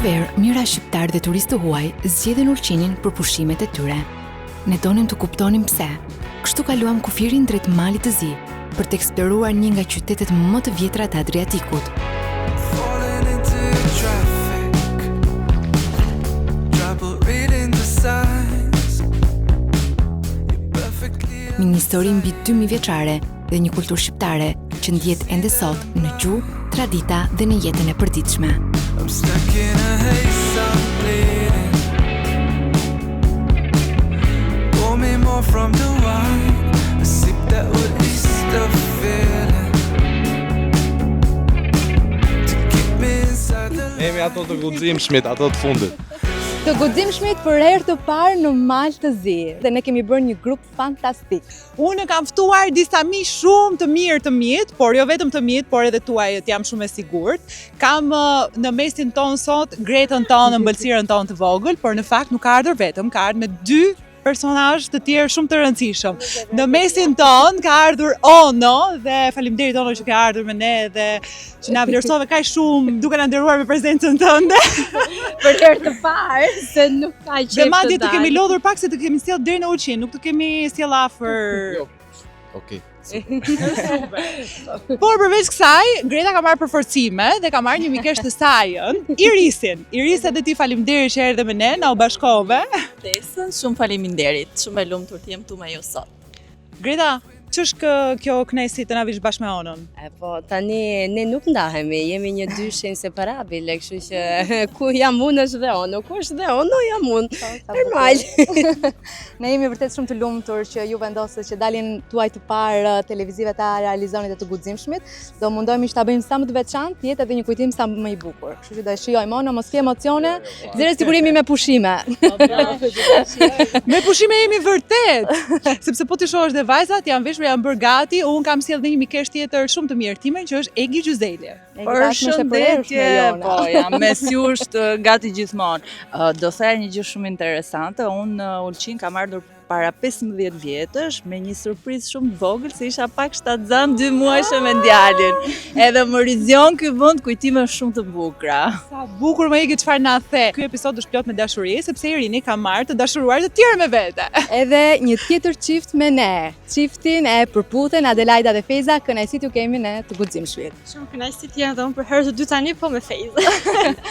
verë, mira shqiptarë dhe turistë huaj zgjedhin Ulqinin për pushimet e tyre. Ne donim të kuptonim pse. Kështu kaluam kufirin drejt Malit të Zi për të eksploruar një nga qytetet më të vjetra të Adriatikut. Me një histori mbi 2000 vjeçare dhe një kulturë shqiptare që ndjet ende sot në gjuhë, tradita dhe në jetën e përditshme. Jemi ato të guximshmit, ato të fundit. Të guximshmit për herë të parë në Mal të Zi. Dhe ne kemi bërë një grup fantastik. Unë kam ftuar disa miq shumë të mirë të mit, por jo vetëm të mit, por edhe tuajët, jam shumë e sigurt. Kam në mesin ton sot Gretën tonë, ëmbëlsirën tonë të vogël, por në fakt nuk ka ardhur vetëm, ka ardhur me 2 personazh të tjerë shumë të rëndësishëm. Në mesin ton ka ardhur Ono dhe faleminderit Ono që ka ardhur me ne dhe që na vlerësove kaq shumë duke na nderuar me prezencën tënde. Për herë të parë se nuk ka qejf. Dhe madje të kemi lodhur pak se të kemi sjell deri në Ulqin, nuk të kemi sjell afër. Okej. Por përveç kësaj, Greta ka marrë përforcime dhe ka marrë një mikesh të sajën, Irisin. Iris, edhe ti faleminderit që erdhe me ne, na u bashkove. Tesën, shumë faleminderit. Shumë e lumtur të jem këtu me ju sot. Greta, ç'është kjo kënaqësi të na vish bashkë me Onën? Po, tani ne nuk ndahemi, jemi një dyshë inseparabile, kështu që ku jam unë është dhe Ono, ku është dhe Ono jam unë. Normal. Ne jemi vërtet shumë të lumtur që ju vendosët që dalin tuaj të parë televizive ta realizonit e të guximshmit. Do mundohemi që ta bëjmë sa më të veçantë, të jetë edhe një kujtim sa më i bukur. Kështu që do e shijojmë Ono, mos ke emocione, zire sikur jemi me pushime. Me pushime jemi vërtet, sepse po ti shohësh dhe vajzat janë veshur, janë bërë gati, unë kam sjell dhe një mikesh tjetër shumë të mirë time që është Egi Gjuzeli. Përshëndetje, po jam me sjusht gati gjithmonë. Do thëja një gjë shumë interesante, unë në Ulqin kam ardhur para 15 vjetësh me një surprizë shumë të vogël se isha pak shtatzan 2 muajshe me djalin. Edhe më rizion ky vend kujtime shumë të bukura. Sa bukur më Egi çfarë na the. Ky episod është plot me dashuri sepse Irini ka marrë të dashuruar të tjerë me vete. Edhe një tjetër çift me ne. Çiftin e përputhen Adelaida dhe Feza, kënaqësi ju kemi ne të guximshmit. Shumë kënaqësi të jam dhe unë për herë të dytë tani po me Feza.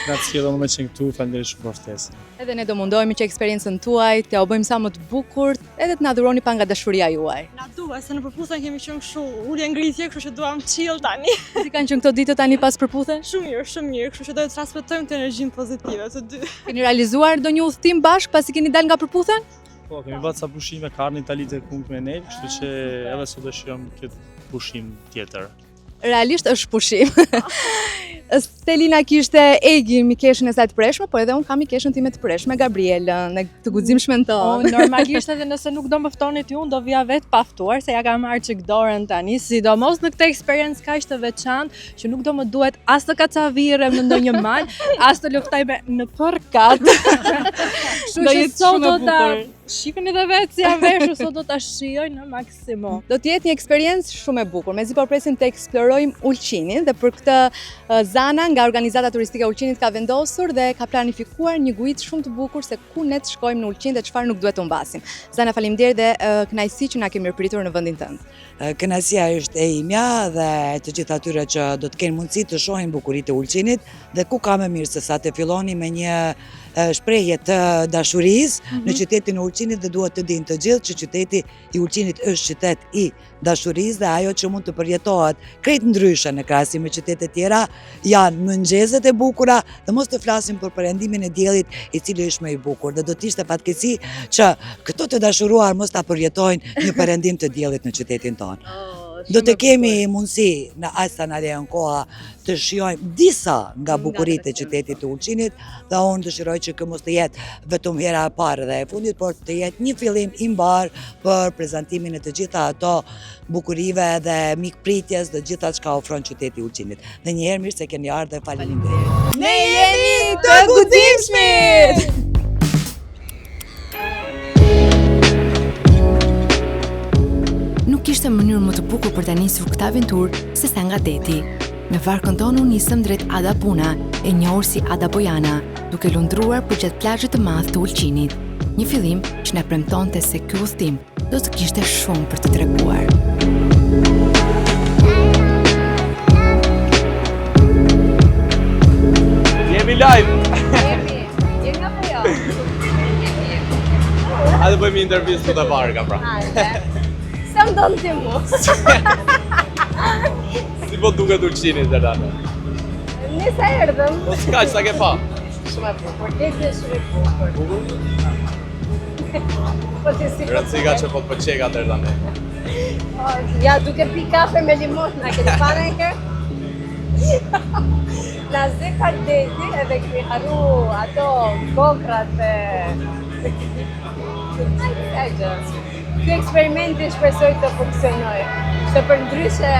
Grazie edhe unë me qenë këtu, faleminderit shumë për ftesën. Edhe ne do mundohemi që eksperiencën tuaj t'ja u bëjmë sa më të bukur, edhe të na dhuroni pa nga dashuria juaj. Na dua se në përputhje kemi qenë kështu ulje ngritje, kështu që duam chill tani. Si kanë qenë këto ditë tani pas përputhje? Shumë mirë, kështu që do të transmetojmë të energjinë pozitive të dy. Keni realizuar ndonjë udhtim bashkë pasi keni dalë nga përputhja? Po, kemi bërë sa pushime, ka ardhur në Itali të kumt me ne, kështu që edhe sot dëshirojmë këtë pushim tjetër. Realisht është pushim. Stelina kishte Egin mikeshën e saj të preshme, por edhe unë kam mikeshën time të preshme, Gabrielën, në të guximshmen tonë. Normalisht edhe nëse nuk do më ftonit ju, do vija vetë pa ftuar, se ja kam marrë çik dorën tani, sidomos në këtë eksperiencë kaq të veçantë, që nuk do më duhet as të kacavirem në ndonjë mal, as të luftoj në përkat. Kështu që sot do ta shikoni edhe vetë si jam veshur, sot do ta shijoj në maksimum. Do të jetë një eksperiencë shumë e bukur. Mezi po presim të eksplorojmë Ulqinin dhe për këtë Zana nga organizata turistike e Ulqinit ka vendosur dhe ka planifikuar një guid shumë të bukur se ku ne të shkojmë në Ulqin dhe çfarë nuk duhet të humbasim. Zana, faleminderit dhe kënaqësi që na ke mirëpritur në vendin tënd. Kënaqësia është e imja dhe të gjithë atyre që do të kenë mundësi të shohin bukuritë e Ulqinit dhe ku ka më mirë se sa të filloni me një shprehje të dashurisë në qytetin e Ulqinit dhe duhet të dinë të gjithë që qyteti i Ulqinit është qytet i dashurisë dhe ajo që mund të përjetohet krejt ndryshe në krahasim me qytete tjera janë mëngjeset e bukura dhe mos të flasim për perëndimin e diellit i cili është më i bukur dhe do të ishte fatkeqësi që këto të dashuruar mos ta përjetojnë një perëndim të diellit në qytetin tonë. Do të kemi mundësi në aq sa na lejon koha të shijojmë disa nga bukuritë e qytetit të Ulqinit dhe unë dëshiroj që kjo mos të jetë vetëm hera e parë dhe e fundit, por të jetë një fillim i mbar për prezantimin e të gjitha ato bukurive dhe mikpritjes dhe gjitha çka ofron qyteti i Ulqinit. Dhe një herë mirë se keni ardhur dhe faleminderit. Ne jemi të guximshmit. Nuk kishte mënyrë më të bukur për ta nisur këtë aventurë se sa nga deti. Me varkën tonë u nisëm drejt Ada Puna, e njohur si Ada Bojana, duke lundruar përgjatë plazhit të madh të Ulqinit. Një fillim që na premtonte se ky udhtim do të kishte shumë për të treguar. Jemi live! Jemi apo jo? Hajde bëjmë një intervistë të varga, pra. Sa më donë ti mu? Si po duket Ulqini, Zerana? Nisa erdhëm. Po s'kaq, sa ke pa? Shumë e bukur, ditë shumë e bukur. Po ti si Rëndësika që po të pëqeka të erdhane. Ja, duke pi kafe me limon, na këtë para e kërë? Na zi ka deti edhe këmi haru ato kokrat e... Ky eksperimenti shpresoj të funksionoj, se për ndryshe...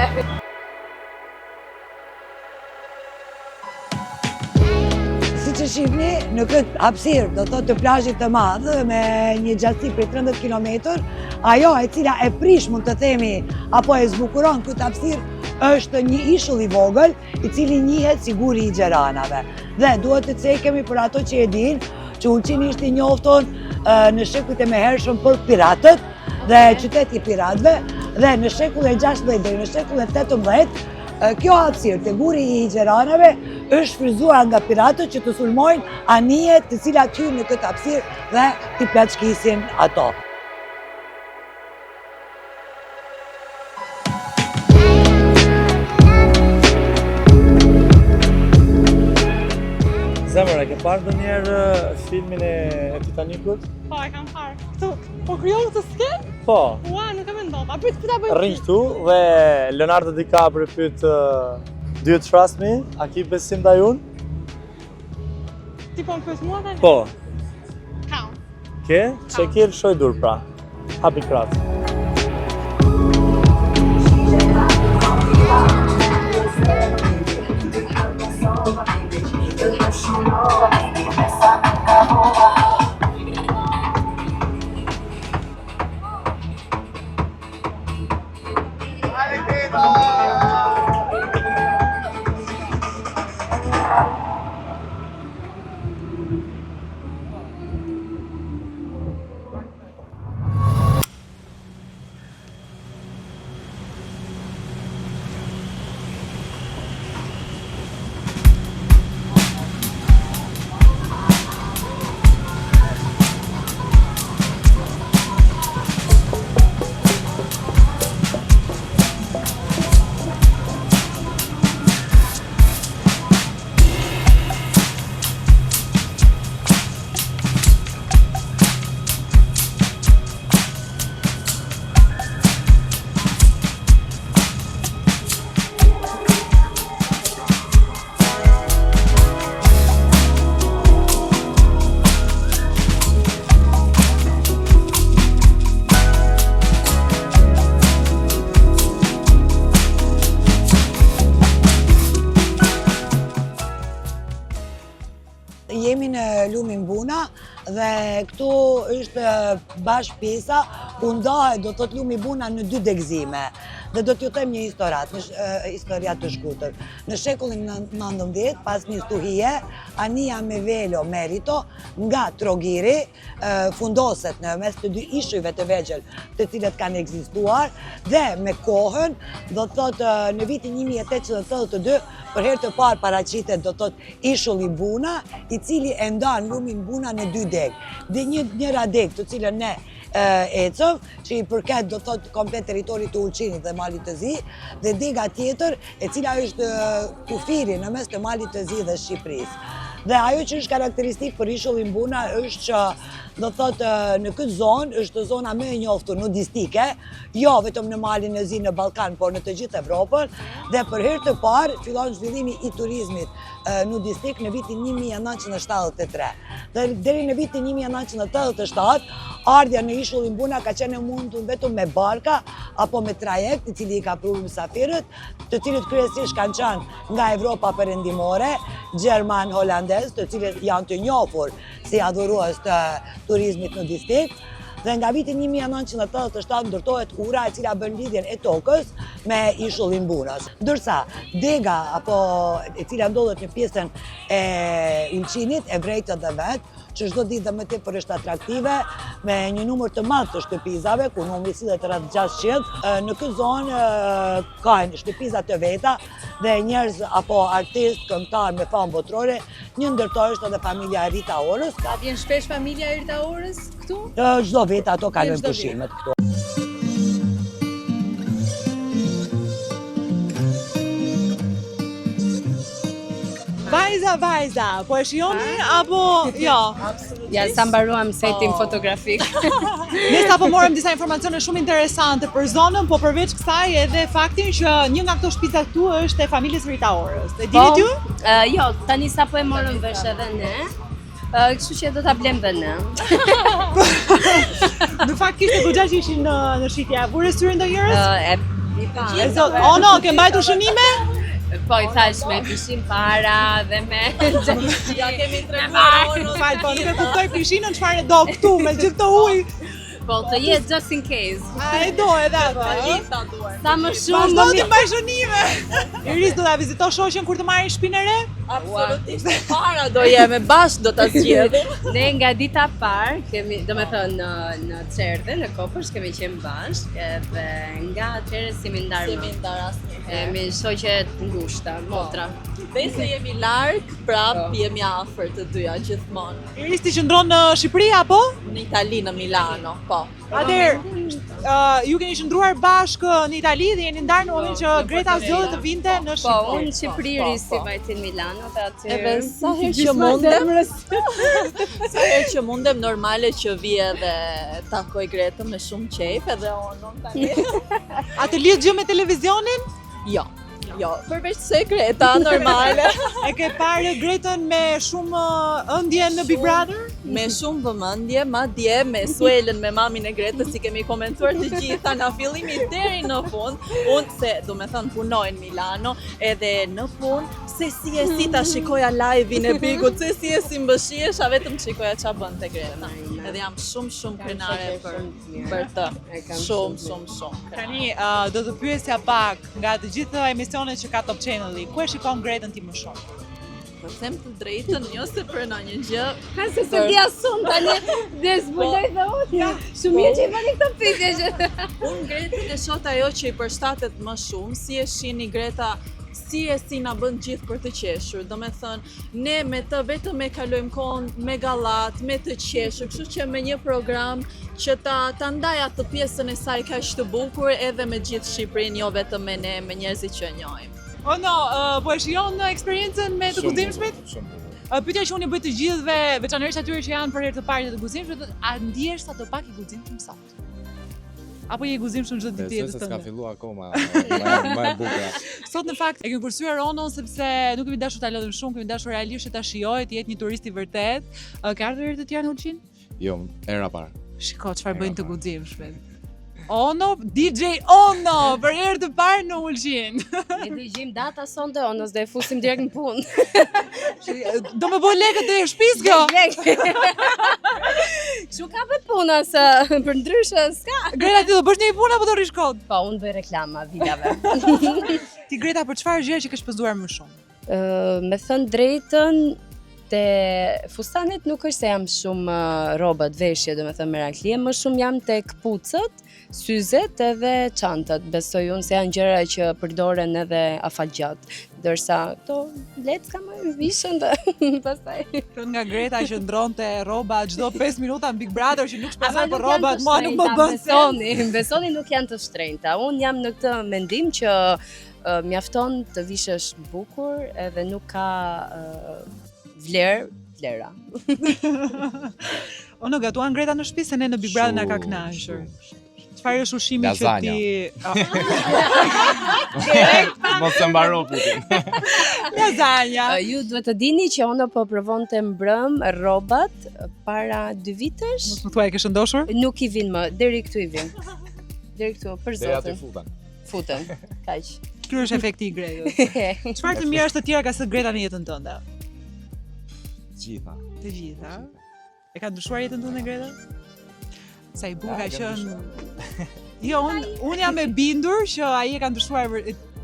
Si që shihni, në këtë hapësirë, do thotë të plazhit të madh me një gjatësi prej 30 km, ajo e cila e prish mund të themi apo e zbukuron këtë hapësirë është një ishull i vogël i cili njihet si guri i Gjeranave. Dhe duhet të cekemi për ato që e dinë që Ulqini ishte i njohur në shekujt e mëhershëm për piratët dhe qyteti i piratëve, dhe në shekullin e 16 deri në shekullin e 18 kjo hapësirë te guri i Gjeranave është shfryzuar nga piratët që të sulmojnë anijet të cilat hyn në këtë hapësirë dhe t'i plaçkisin ato. Zemër, e ke parë ndonjëherë filmin e Titanicut? Po, e kam parë. Këtu, po kryon të sken? Po. Ua, nuk e mendova. A prit ta bëj. Rrin këtu dhe Leonardo DiCaprio pyet "Do you trust me? A ki besim ndaj unë?" Ti po më pyet mua tani? Po. Kam. Ke? Çe ke lëshoj dur pra. Hapi krah. Jemi në lumin Buna dhe këtu është bashkë pjesa ku ndahet do thot lumi Buna në 2 degëzime. Dhe do t'ju them një historia të shkurtër. Në shekullin 19, pas një stuhije, anija me velo merito nga Trogiri fundoset në mes të 2 ishujve të vegjël të cilët kanë ekzistuar dhe me kohën do thot në vitin 1882 për herë të parë paraqitet do thot ishulli Buna, i cili e ndan lumin Buna në 2 degë. Dhe njëra degë të cilën ne ecëm, që i përket do thot komplet teritorit të Ulqinit dhe Malit të Zi, dhe dega tjetër e cila është kufiri në mes të Malit të Zi dhe Shqipërisë. Dhe ajo që është karakteristik për ishullin Buna është që do thot në këtë zonë është zona më e njohur nudistike, jo vetëm në Malin e Zi në Ballkan, por në të gjithë Evropën, dhe për herë të parë fillon zhvillimi i turizmit nudistik në vitin 1973. Dhe deri në vitin 1987 ardhja në ishullin Buna ka qenë mundur vetëm me barka apo me trajekt, i cili i ka pruar mysafirët, të cilët kryesisht kanë qenë nga Evropa perëndimore, gjerman, holandez, të cilët janë të njohur si adhurues të turizmit nudistik. Dhe nga viti 1987 ndërtohet ura e cila bën lidhjen e tokës me ishullin Burës. Ndërsa dega apo e cila ndodhet në pjesën e Ulqinit, e vrejtët dhe vetë, që çdo ditë dhe më tepër është atraktive, me një numër të madh të shtëpizave, ku numri sillet rreth 600, në këtë zonë kanë shtëpiza të veta dhe njerëz apo artistë, këngëtarë me famë botërore, një ndërtor është edhe familja e Rita Orës. A vjen shpesh familja e Rita Orës këtu? Çdo vit ato kalojnë pushimet këtu. Vajza, po e shihoni apo jo? Ja, sa mbaruam setin fotografik. Ne sapo morëm disa informacione shumë interesante për zonën, po përveç kësaj edhe faktin që një nga këto shtëpiza këtu është e familjes Rita Orës. E dini ju? Jo, tani sapo e morëm vesh edhe ne. Kështu që do ta blem dhe ne. Në fakt kishte goxha që ishin në shitje. A vure syrin ndonjëherës? Ono, ke mbajtur shënime? Po i thash me pishin para dhe me xhalësi. Ja kemi treguar. Po nuk e kuptoj pishinën çfarë do këtu me gjithë këto ujë. Po të jetë just in case. A e do edhe atë? Gjitha duar. Sa më shumë Vazhdo të mbaj shënime. Iris do ta vizitosh shoqen kur të marrin shtëpinë e re? Absolutisht. Para do jemi bashkë do ta zgjedhim. Ne nga dita parë kemi, domethënë në Cerdhe, në Kopës kemi qenë bashkë edhe nga atëherë si mi ndar asnjëherë. Kemi shoqe të ngushta, motra. Dhe se jemi larg, prap jemi afër të dyja gjithmonë. Iris ti qëndron në Shqipëri apo? Në Itali, në Milano, po. Atëherë, ju keni qëndruar bashkë në Itali dhe jeni ndarë në momentin që Greta zgjodhi të vinte në Po, Shqipëri. unë në Shqipëri risi vajti në Milano dhe aty. Edhe sa herë që mundem, sa herë që mundem normale që vi edhe takoj Gretën me shumë qejf edhe unë tani. A të lidh gjë me televizionin? Jo, përveç se Greta normale. E ke parë Gretën me shumë ëndje në Big Brother? Me shumë vëmendje, madje me Suelen, me mamin e Gretës, si kemi komentuar të gjitha nga fillimi deri në fund. Unë se, do me thënë, punoj në Milano, edhe në fund, se si ta shikoja live-in e Bigut, se si mbëshiesha, vetëm shikoja qa bën të Greta. Edhe jam shumë krenare për të. Shumë. Tani, do të pyesja pak nga të gjitha emisionet që ka Top Channel-i, ku e shikon Gretën ti më shumë? Po them të drejtën, jo se për ndonjë gjë. Ka se se di asun tani, dhe zbuloj dhe unë. Shumë mirë që i bëni këtë pyetje që. Unë Gretën e shoh ajo që i përshtatet më shumë, si e shihni Greta, si na bën gjithë për të qeshur. Do me thënë, ne me të vetëm e kalojmë kohën me gallat, me të qeshur, kështu që me një program që ta ndaj atë pjesën e saj kaq të bukur edhe me gjithë Shqipërinë, jo vetëm me ne, me njerëzit që njohim. O no, po e shijon eksperiencën me të guzimshmit? Pyetja që unë i bëj të gjithëve, veçanërisht atyre që janë për herë të parë të guzimshmit, a ndihesh sa të pak i guzimshëm sot? Apo je i guzimshëm çdo ditë jetës tënde? S'ka filluar akoma, më e bukur. Sot në fakt e kemi përsyer Ronon sepse nuk kemi dashur ta lodhim shumë, kemi dashur realisht ta shijoj, të jetë një turist i vërtet. Ka ardhur herë të tjera në Ulqin? Jo, era parë. Shiko çfarë bëjnë të guzimshmit. Ono, DJ Ono, për herë të parë në Ulqin. Ne do gjejmë data sonte Onos dhe e fusim direkt në punë. Do me bëj lekët e shtëpisë kjo. Kështu ka vetë puna se për ndryshe s'ka. Greta, ti do bësh një punë apo do rrish kod? Po, unë bëj reklama vilave. Ti Greta, për çfarë gjëra që ke shpenzuar më shumë? Me thënë drejtën, te fustanet nuk është se jam shumë robat, veshje, do me thënë meraklie, më shumë jam te këpucët, syzet edhe çantat. Besoj unë se janë gjëra që përdoren edhe afatgjat. Ndërsa këto lecka më vishën dhe pastaj. Kënd nga Greta që ndronte rroba çdo 5 minuta në Big Brother që nuk shpenzon për rrobat, mua nuk më bën se. Besoni nuk janë të shtrenjta. Unë jam në këtë mendim që mjafton të vishesh bukur edhe nuk ka vlera. O në gatuan Greta në shtëpi se ne në Big Brother na ka kënaqur. Çfarë është ushqimi që ti? Mos e mbaro Putin. Lasagna. Ju duhet të dini që unë po provonte mbrëm rrobat para 2 vitesh. Mos më thuaj ke shëndoshur? Nuk i vin më, deri këtu i vin. Deri këtu, për Deri aty zotin. Futen. Kaq. Ky është efekti i Gretës. Çfarë të mirash të tjera ka së Greta në jetën tënde? Gjitha. Të gjitha. E ka ndryshuar jetën tënde Greta? Sa i bukur ka qenë. Jo, unë jam e bindur që ai e ka ndryshuar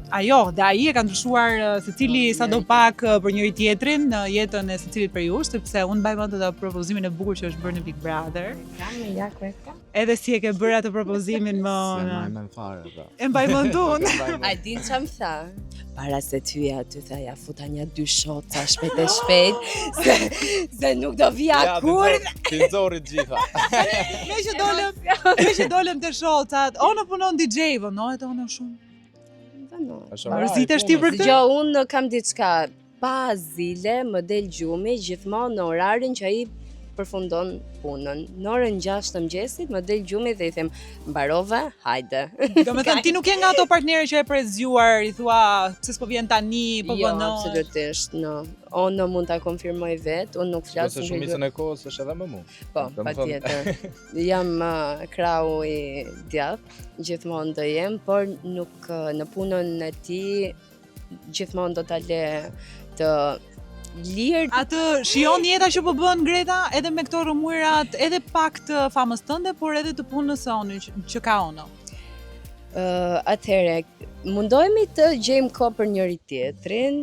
dhe ai e ka ndryshuar secili sadopak për njëri tjetrin në jetën e secilit për ju, sepse unë mbaj mend atë propozimin e bukur që është bërë në Big Brother. Edhe si e ke bërë atë propozimin më. E mbaj mend unë. A din çam tha? Para se tyja aty tha ja futa një 2 shoca shpejt se nuk do vija kur. Ti nxorri gjitha. Me që dolëm të shocat, ono punon DJ, vënohet ono shumë. Mërzitesh ti për këtë? Jo, unë kam diçka pa zile, më del gjumi gjithmonë në orarin që ai përfundon punën. Në orën 6 të mëngjesit më del gjumi dhe i them mbarove, hajde. Domethënë ti nuk je nga ato partnerë që e prezjuar, i thua pse s'po vjen tani, po Jo, bëno. absolutisht, no. Unë nuk ta konfirmoj vetë, unë nuk flas. Se shumicën e kohës është edhe më mu. Po, patjetër. Jam krau i djathtë, gjithmonë do jem, por nuk në punën e tij gjithmonë do ta le të lirë. Atë shijon jeta që po bën Greta edhe me këto rrëmurat, edhe pak të famës tënde, por edhe të punës së Ono që ka Ono. Atëherë, mundohemi të gjejmë kohë për njëri tjetrin.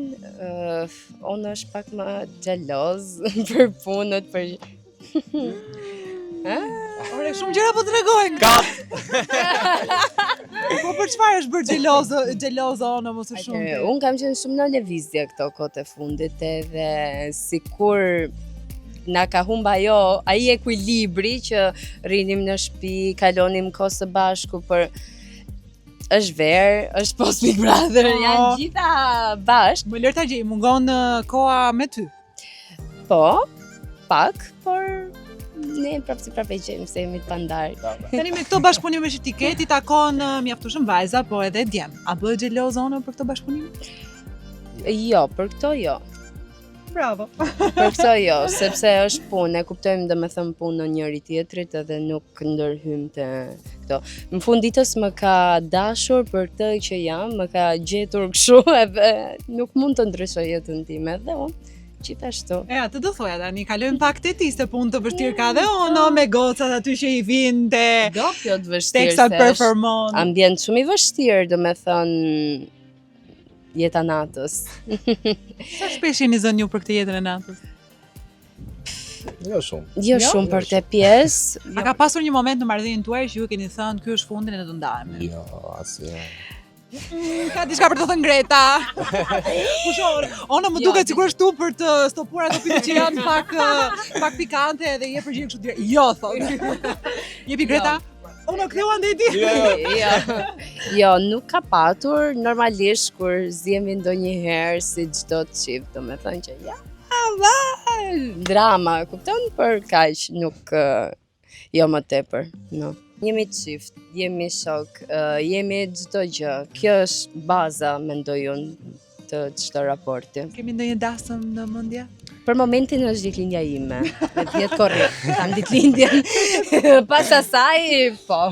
Ono është pak më xheloz për punët, për Ore, shumë gjëra po tregojnë. Po për çfarë është bërë xheloze Ono më së shumti? Unë kam qenë shumë në lëvizje këto kohët e fundit, edhe sikur na ka humb ai ekuilibri që rrinim në shtëpi, kalonim kohë së bashku, për është verë, është post Big Brother, janë gjitha bashkë. Më lër ta gjej, mungon koha me ty. Po, pak, por ne prapë gjejmë se jemi të pandarë. Tani me këto bashkëpunime që ti ke, ti takon mjaftueshëm vajza, po edhe djem. A bëhet xheloz Ono për këto bashkëpunime? Jo, për këto jo. Bravo. Për këto jo, sepse është punë, e kuptojmë domethënë punën njëri tjetrit edhe nuk ndërhyjm te këto. Në fund ditës më ka dashur për këtë që jam, më ka gjetur kështu edhe nuk mund të ndryshoj jetën time edhe unë. Gjithashtu. Atë do thoja tani, kalojmë pak te ti, se punë të vështirë ka dhe Ono me gocat aty që i vinë te do të vështirë. Teksat performon. Ambient shumë i vështirë, domethënë jeta natës. Sa shpesh jeni zënë ju për këtë jetën e natës? Jo shumë. Jo shumë për të pjesë. A ka pasur një moment në marrëdhënien tuaj që ju keni thënë ky është fundi, ne do ndahemi? Jo, asnjë. Ka diçka për të thënë Greta. Pushon. Ono më duket sikur është tu për të stopuar ato pyetje që janë pak pikante dhe je përgjigje kështu direkt. Jo, thotë. Jepi Greta. Ono ktheu andeti. Jo, nuk ka patur, normalisht kur zihemi ndonjëherë si çdo çift, domethënë që drama, kupton, për kaq nuk jo më tepër, no. Jemi çift, jemi shok, jemi çdo gjë. Kjo është baza, mendoj unë, të çdo raporti. Kemi ndonjë dasëm në mendje? Për momentin është ditëlindja ime. Me të jetë korrekt, kam ditëlindjen. Pas asaj, po.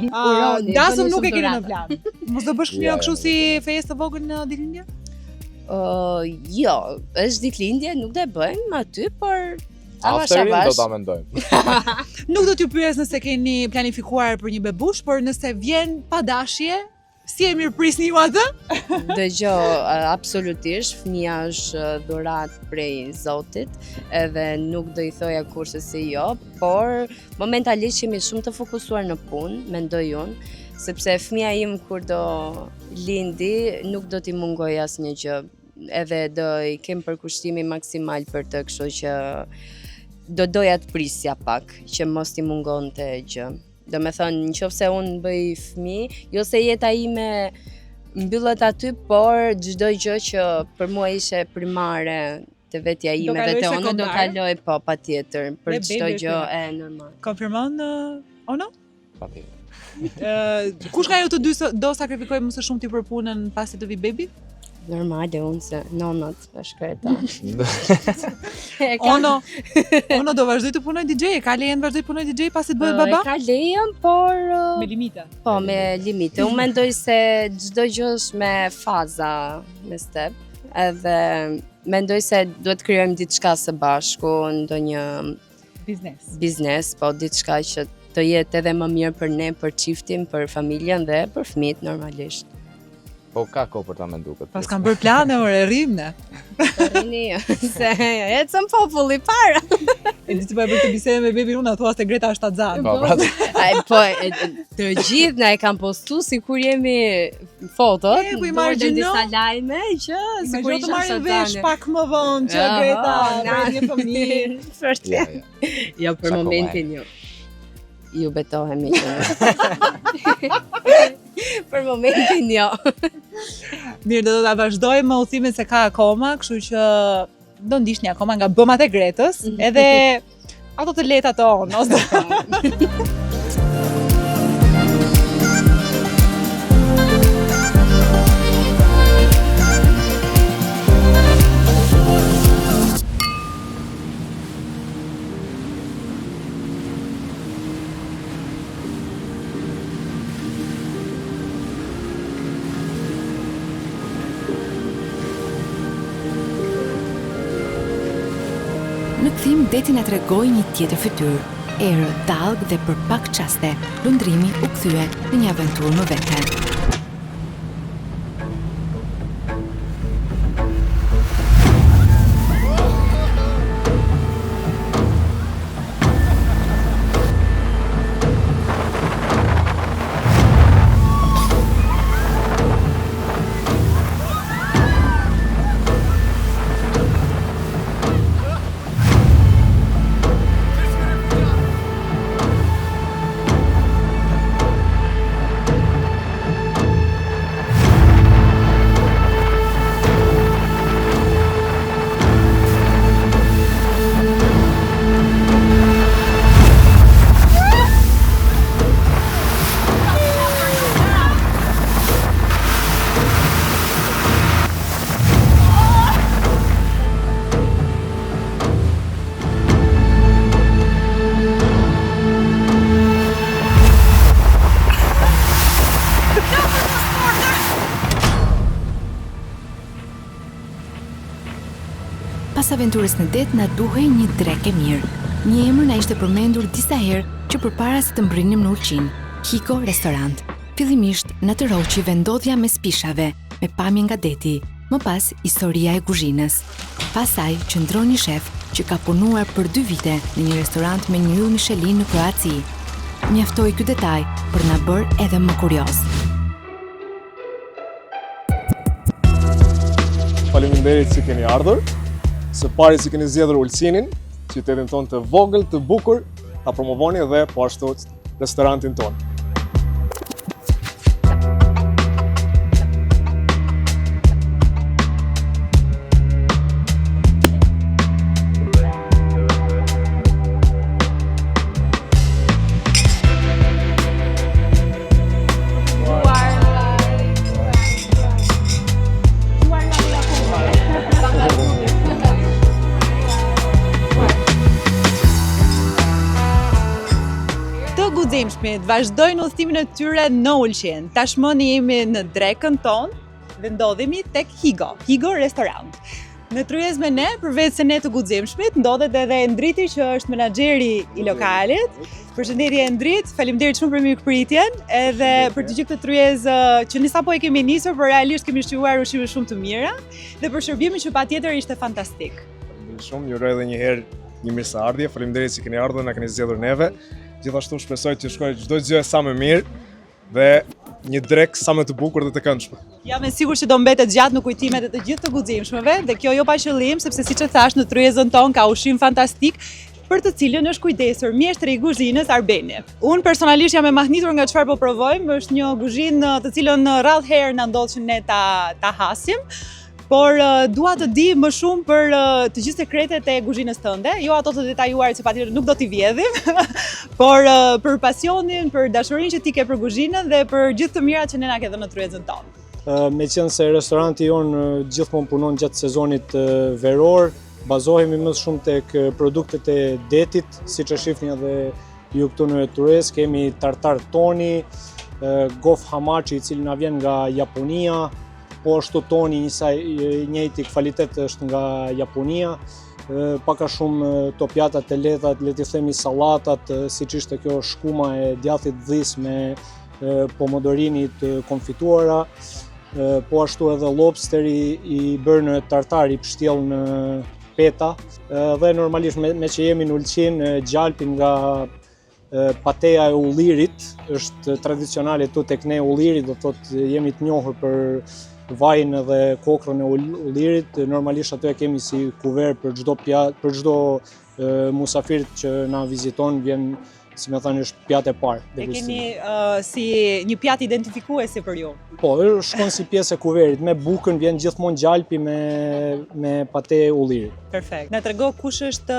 Dasëm nuk e keni në plan. Mos do bësh një kështu si festë të vogël në ditëlindje? Jo, është ditëlindje, nuk do e bëjmë aty, por Afterin do ta mendojmë. Nuk do t'ju pyes nëse keni planifikuar për një bebush, por nëse vjen pa dashje, si e mirëprisni ju atë? Dëgjoj, absolutisht, fëmia është dhuratë prej Zotit, edhe nuk do i thoja kurse se jo, por momentalisht jemi shumë të fokusuar në punë, mendoj unë, sepse fëmia im kur do lindi, nuk do t'i mungoj asnjë gjë, edhe do i kem përkushtimin maksimal për të, kështu që do doja të prisja pak, që mos t'i mungonte gjë. Do me thënë, nëse unë bëj fëmijë, jo se jeta ime mbyllet aty, por çdo gjë që për mua ishte primare te vetja ime dhe te Ono do kaloj, po, patjetër, për çdo gjë e normal. Konfirmon Ono? Patjetër. Kush nga ju të dy do sakrifikoj më së shumti për punën pasi të vi bebi? Normale, unë se nonat është Greta. Ono do vazhdoj të punoj DJ, ka lejen vazhdoj të punoj DJ pasi të bëhet baba? Ka lejen, por me limite. Po, me limite. Unë mendoj se çdo gjë është me faza, me step, edhe mendoj se duhet krijojmë diçka së bashku, ndonjë biznes, po diçka që të jetë edhe më mirë për ne, për çiftin, për familjen dhe për fëmijët normalisht. Po ka kohë për ta menduar këtë. Pas kam bërë plane, rrim ne. Rini, se ecëm populli para. E di të bëj të bisedë me bebin unë, thua se Greta është Azan. Po, të gjithë na e kanë postu sikur jemi fotot. Po imagjino disa lajme që sikur të marrin vesh pak më vonë që Greta bëhet një fëmijë. Jo, për momentin jo. Ju betohemi që për momentin jo. Mirë, do ta vazhdojmë udhimin se ka akoma, kështu që do ndiqni akoma nga bëmat e Gretës, edhe ato të lehta të on, ose Në kthim, deti na tregoi një tjetër fytyrë. Erë, dallg dhe për pak çaste, lundrimi u kthye në një aventurë më vete. Pas aventurës në det na duhej një drek e mirë. Një emër na ishte përmendur disa herë që përpara se të mbrinim në Ulqin, Hiko Restorant. Fillimisht na të roqi vendodhja mes pishave, me pamje nga deti, më pas historia e kuzhinës. Pastaj qëndroni shef që ka punuar për 2 vite në një restorant me një yll Michelin në Kroaci. Mjaftoi ky detaj për na bërë edhe më kurioz. Faleminderit që keni ardhur. Së pari që keni zgjedhur Ulqinin, qytetin tonë të vogël, të bukur, ta promovoni edhe po ashtu restorantin tonë. Vazhdojnë udhëtimin e tyre në Ulqin. Tashmë ne jemi në drekën tonë dhe ndodhemi tek Higo Restorant. Në tryezë me ne, përveç se ne të guximshmit, ndodhet edhe Endriti që është menaxheri i lokalit. Përshëndetje Endrit, faleminderit shumë për mirëpritjen, edhe për të gjithë këtë tryezë që ne sapo e kemi nisur, por realisht kemi shquar ushqime shumë të mira dhe për shërbimin që patjetër ishte fantastik. Faleminderit shumë, ju uroj edhe një herë një mirëseardhje. Faleminderit që keni ardhur, na keni zgjedhur neve. Gjithashtu shpresoj që shkojë çdo gjë sa më mirë dhe një drek sa më të bukur dhe të këndshme. Jam e sigurt që do mbetet gjatë në kujtimet e të gjithë të guximshmëve dhe kjo jo pa qëllim, sepse siç e thash në tryezën tonë ka ushqim fantastik për të cilën është kujdesur mjeshtri i kuzhinës Arbeni. Unë personalisht jam e mahnitur nga çfarë po provojmë, është një kuzhinë të cilën rrallë herë na ndodh që ne ta hasim. Por dua të di më shumë për të gjithë sekretet e kuzhinës tënde, jo ato të detajuara që patjetër nuk do t'i vjedhim, por për pasionin, për dashurinë që ti ke për kuzhinën dhe për gjithë të mirat që ne na ke dhënë në tryezën tonë. Meqense se restoranti jonë gjithmonë punon gjatë sezonit veror, bazohemi më shumë tek produktet e detit, siç e shihni edhe ju këtu në tryezë, kemi tartar toni, gof hamachi i cili na vjen nga Japonia, po ashtu toni njëjti kvalitet është nga Japonia. paka shumë to pjatat e lehta, le të themi sallatat, siç ishte kjo shkuma e djathit dhis me pomodorinit konfituara, po ashtu edhe lobsteri i bërë në tartar i pështjell në peta, dhe normalisht me që jemi në Ulqin, gjalpin nga pateja e ullirit, është tradicionale tu tek ne ulliri, do thotë jemi të njohur për vajin dhe kokrën e ullirit, normalisht aty e kemi si kuver për çdo musafir që na viziton, vjen, si me thënë, është pjatë e parë. E keni si një pjatë identifikuese për ju? Po, shkon si pjesë e kuverit, me bukën vjen gjithmonë gjalpi me pate ullirit. Perfekt. Na trego kush është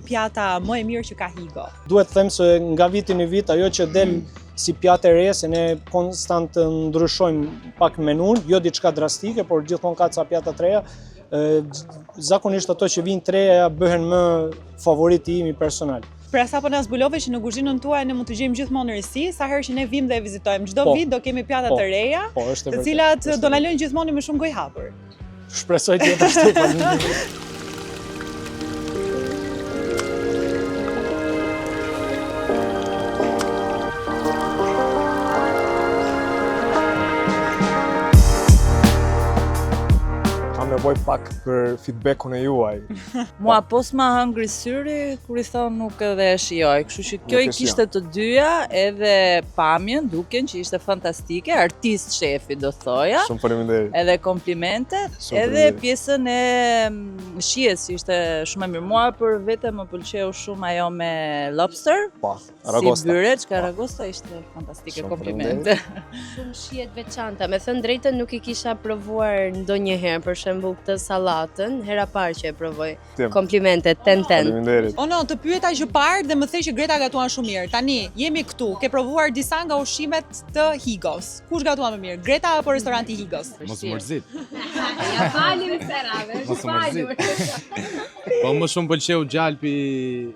pjata më e mirë që ka Higo? Duhet të them se nga viti në vit ajo që del si pjatë e re, se ne konstant ndryshojmë pak menun, jo diçka drastike, por gjithmonë ka ca pjata të reja. Zakonisht ato që vijnë të reja bëhen më favoriti imi personal. Pra sa po na zbulove që në kuzhinën tuaj ne mund të gjejmë gjithmonë rësi, sa herë që ne vim dhe e vizitojmë. Çdo vit do kemi pjata të reja, të cilat do na lënë gjithmonë me shumë gojë hapur. Shpresoj të jetë ashtu, faleminderit. Nevoj pak për feedbackun e juaj. Mua pos ma hëngri syri, kur i thonë nuk edhe e shijoj. Kështu që kjo i kishte të dyja, edhe pamjen, duken që ishte fantastike, artist shefi do thoja. Shumë faleminderit. Edhe komplimente, edhe pjesën e shijes që ishte shumë e mirë. Mua për vete më pëlqeu shumë ajo me lobster. Po, aragosta. Si byre, çka aragosta ishte fantastike, komplimente. Shumë shije të veçanta, me thënë drejtën nuk i kisha provuar ndonjëherë, për shembull këtë sallatën, hera parë që e provoj. Komplimente, ten. Faleminderit. O no, të pyeta që parë dhe më thej që Greta gatuan shumë mirë. Tani, jemi këtu, ke provuar disa nga ushqimet të Higos. Kush gatuan më mirë, Greta apo restoranti Higos? Mos mërzit. Ja falim serave, Mos mërzit. Po më shumë pëlqeu gjalpi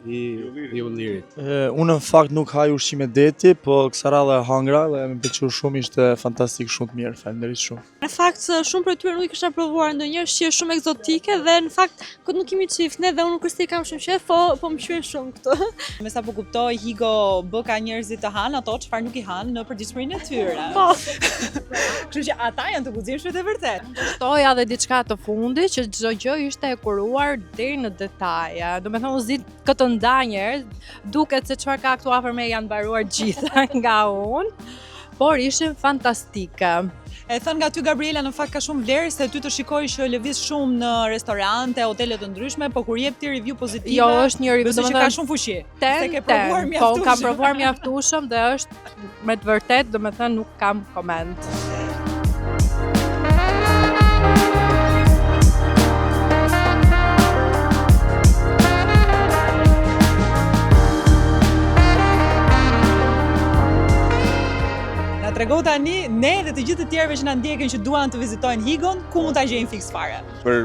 i ullirit. Unë në fakt nuk haj ushqime deti, po kësa radhe hangra dhe më pëlqeu shumë, ishte fantastik, shumë të mirë, faleminderit shumë. Në fakt, shumë për tyre nuk i kisha provuar ndonjëherë, shije shumë egzotike dhe në fakt këtë nuk kemi çifte dhe unë nuk kam shumë qef, po më shqyen shumë këtu. Me sa po kuptoj, Higo bë ka njerëzit të hanë ato çfarë nuk i hanë në përditshmërinë e tyre. Po. Kështu që ata janë të guximshëm të vërtet. Shtoja dhe diçka të fundit që çdo gjë ishte e kuruar deri në detaje. Do me thënë uzit këtë ndanjer, duket se çfarë ka këtu afër me janë mbaruar gjitha nga unë, por ishin fantastike. E thënë nga ty Gabriela, në fakt ka shumë vlerë se ty të shikoj që lëviz shumë në restorante, hotele të ndryshme, po kur jep ti review pozitive, jo, është një review besoj që ka shumë fuqi. Se ke provuar mjaftueshëm. Po, kam provuar mjaftueshëm dhe është me të vërtet, do me thënë nuk kam koment. Trego tani, ne dhe të gjithë të tjerëve që na ndjekin që duan të vizitojnë Higon, ku mund ta gjejnë fiks fare? Për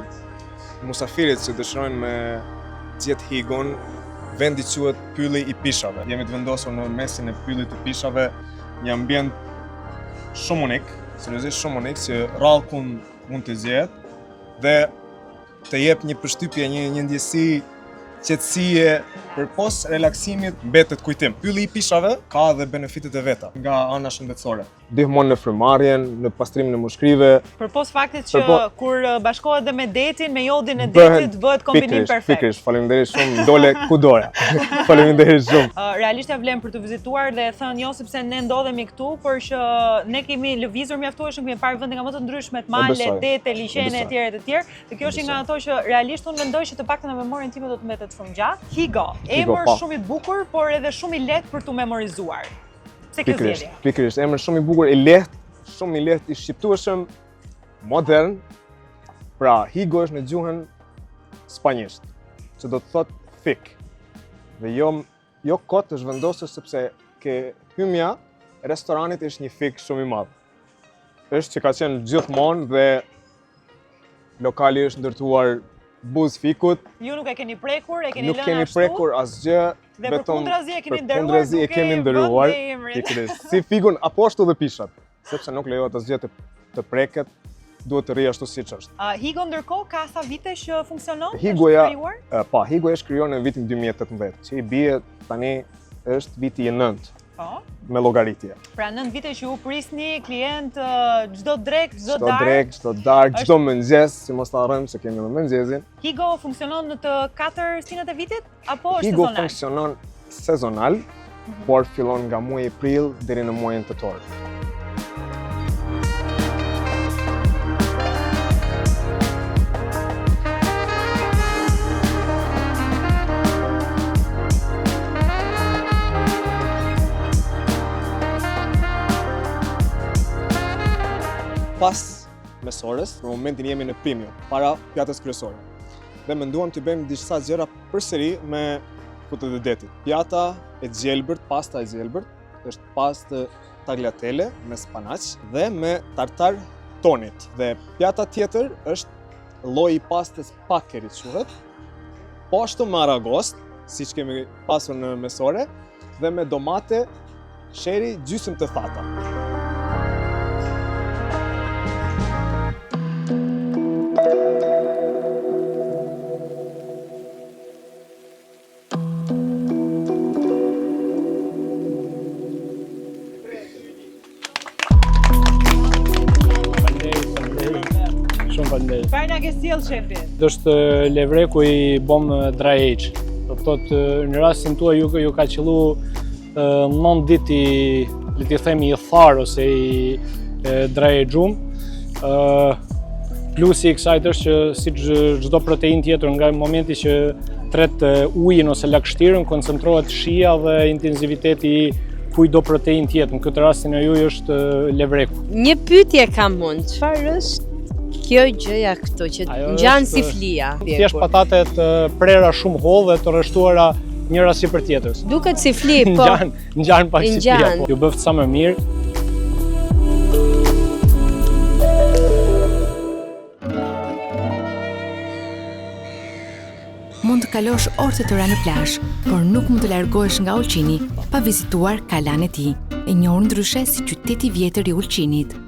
musafirit që dëshirojnë me gjetë Higon, vendi quhet Pylli i Pishave. Jemi të vendosur në mesin e Pyllit të Pishave, një ambient shumë unik, seriozisht shumë unik, që rrallë mund të zgjehet dhe të jep një përshtypje, një ndjesi qetësie për pos relaksimit mbetet kujtim. Pylli i Pishave ka dhe benefitet e veta nga ana shëndetësore. Ndihmon në frymarrjen, në pastrimin e mushkrive. Për pos faktit që kur bashkohet dhe me detin, me jodin e detit bëhet kombinim perfekt. Pikërisht, faleminderit shumë, dole ku doja. Faleminderit shumë. Realisht ja vlen për të vizituar dhe thënë jo sepse ne ndodhemi këtu, por që ne kemi lëvizur mjaftueshëm, kemi parë vende nga më të ndryshmet, male, dete, liqene etj. Etj. Dhe kjo është nga ato që realisht unë mendoj që të paktën në memorien time do të mbetet shumë gjatë. Higo, emër shumë i bukur, por edhe shumë i lehtë për tu memorizuar. Se kjo zgjedhje. Pikërisht, emër shumë i bukur, i lehtë, shumë i lehtë, i shqiptueshëm, modern. Pra, Higo është në gjuhën spanjisht, që do të thotë thik. Dhe jo kot është vendosur sepse ke hymja e restoranit është një thik shumë i madh. Është që ka qenë gjithmonë dhe lokali është ndërtuar buz fikut. Ju nuk e keni prekur, e keni lënë ashtu? Nuk kemi prekur asgjë. Dhe përkundrazi e keni ndëruar duke Si figun apo ashtu dhe pishat, sepse nuk lejohet asgjë të preket, duhet të rri ashtu siç është. Higo ndërkohë ka sa vite që funksionon? Higoja, është krijuar? Higoja është krijuar në vitin 2018, që i bie tani është viti i 9. Me llogaritje. Pra 9 vite që u prisni klient çdo drek, çdo darkë. Çdo drek, çdo darkë, çdo mëngjes, si mos ta harrojmë se kemi edhe mëngjesin. Higo funksionon në të 4 sinët e vitit apo është Higo sezonal? funksionon sezonal, por fillon nga muaji prill deri në muajin tetor. Pas mesores, në momentin jemi në premium, para pjatës kryesore. Dhe menduam të bëjmë disa gjëra përsëri me frutet e detit. Pjata e gjelbërt, pasta e gjelbërt, është pastë tagliatelle me spanaq dhe me tartar tonit. Dhe pjata tjetër është lloji i pastës pakeri quhet, po ashtu me aragost, siç kemi pasur në mesore, dhe me domate, sheri, gjysmë të thata. Çfarë na ke sjell shefi? Është levreku i bom dry age. Do të thotë në rastin tuaj ju ka qellu 9 ditë le të themi i tharë ose i dry age-um. Plusi i kësaj është që si çdo proteinë tjetër nga momenti që tret ujin ose lagështirën, koncentrohet shija dhe intensiviteti i kujdo proteinë tjetër. Në këtë rastin e juaj është levreku. Një pyetje kam unë, çfarë është kjo gjëja këtu që ngjan si flia? Thjesht patatet prera shumë hollë dhe të rreshtuara njëra sipër tjetrës. Duket si fli, po. Ngjan pak si flia, po. Ju bëft sa më mirë. Mund të kalosh orë të tëra në plazh, por nuk mund të largohesh nga Ulqini pa vizituar Kalan e tij, e njohur ndryshe si qyteti i vjetër i Ulqinit.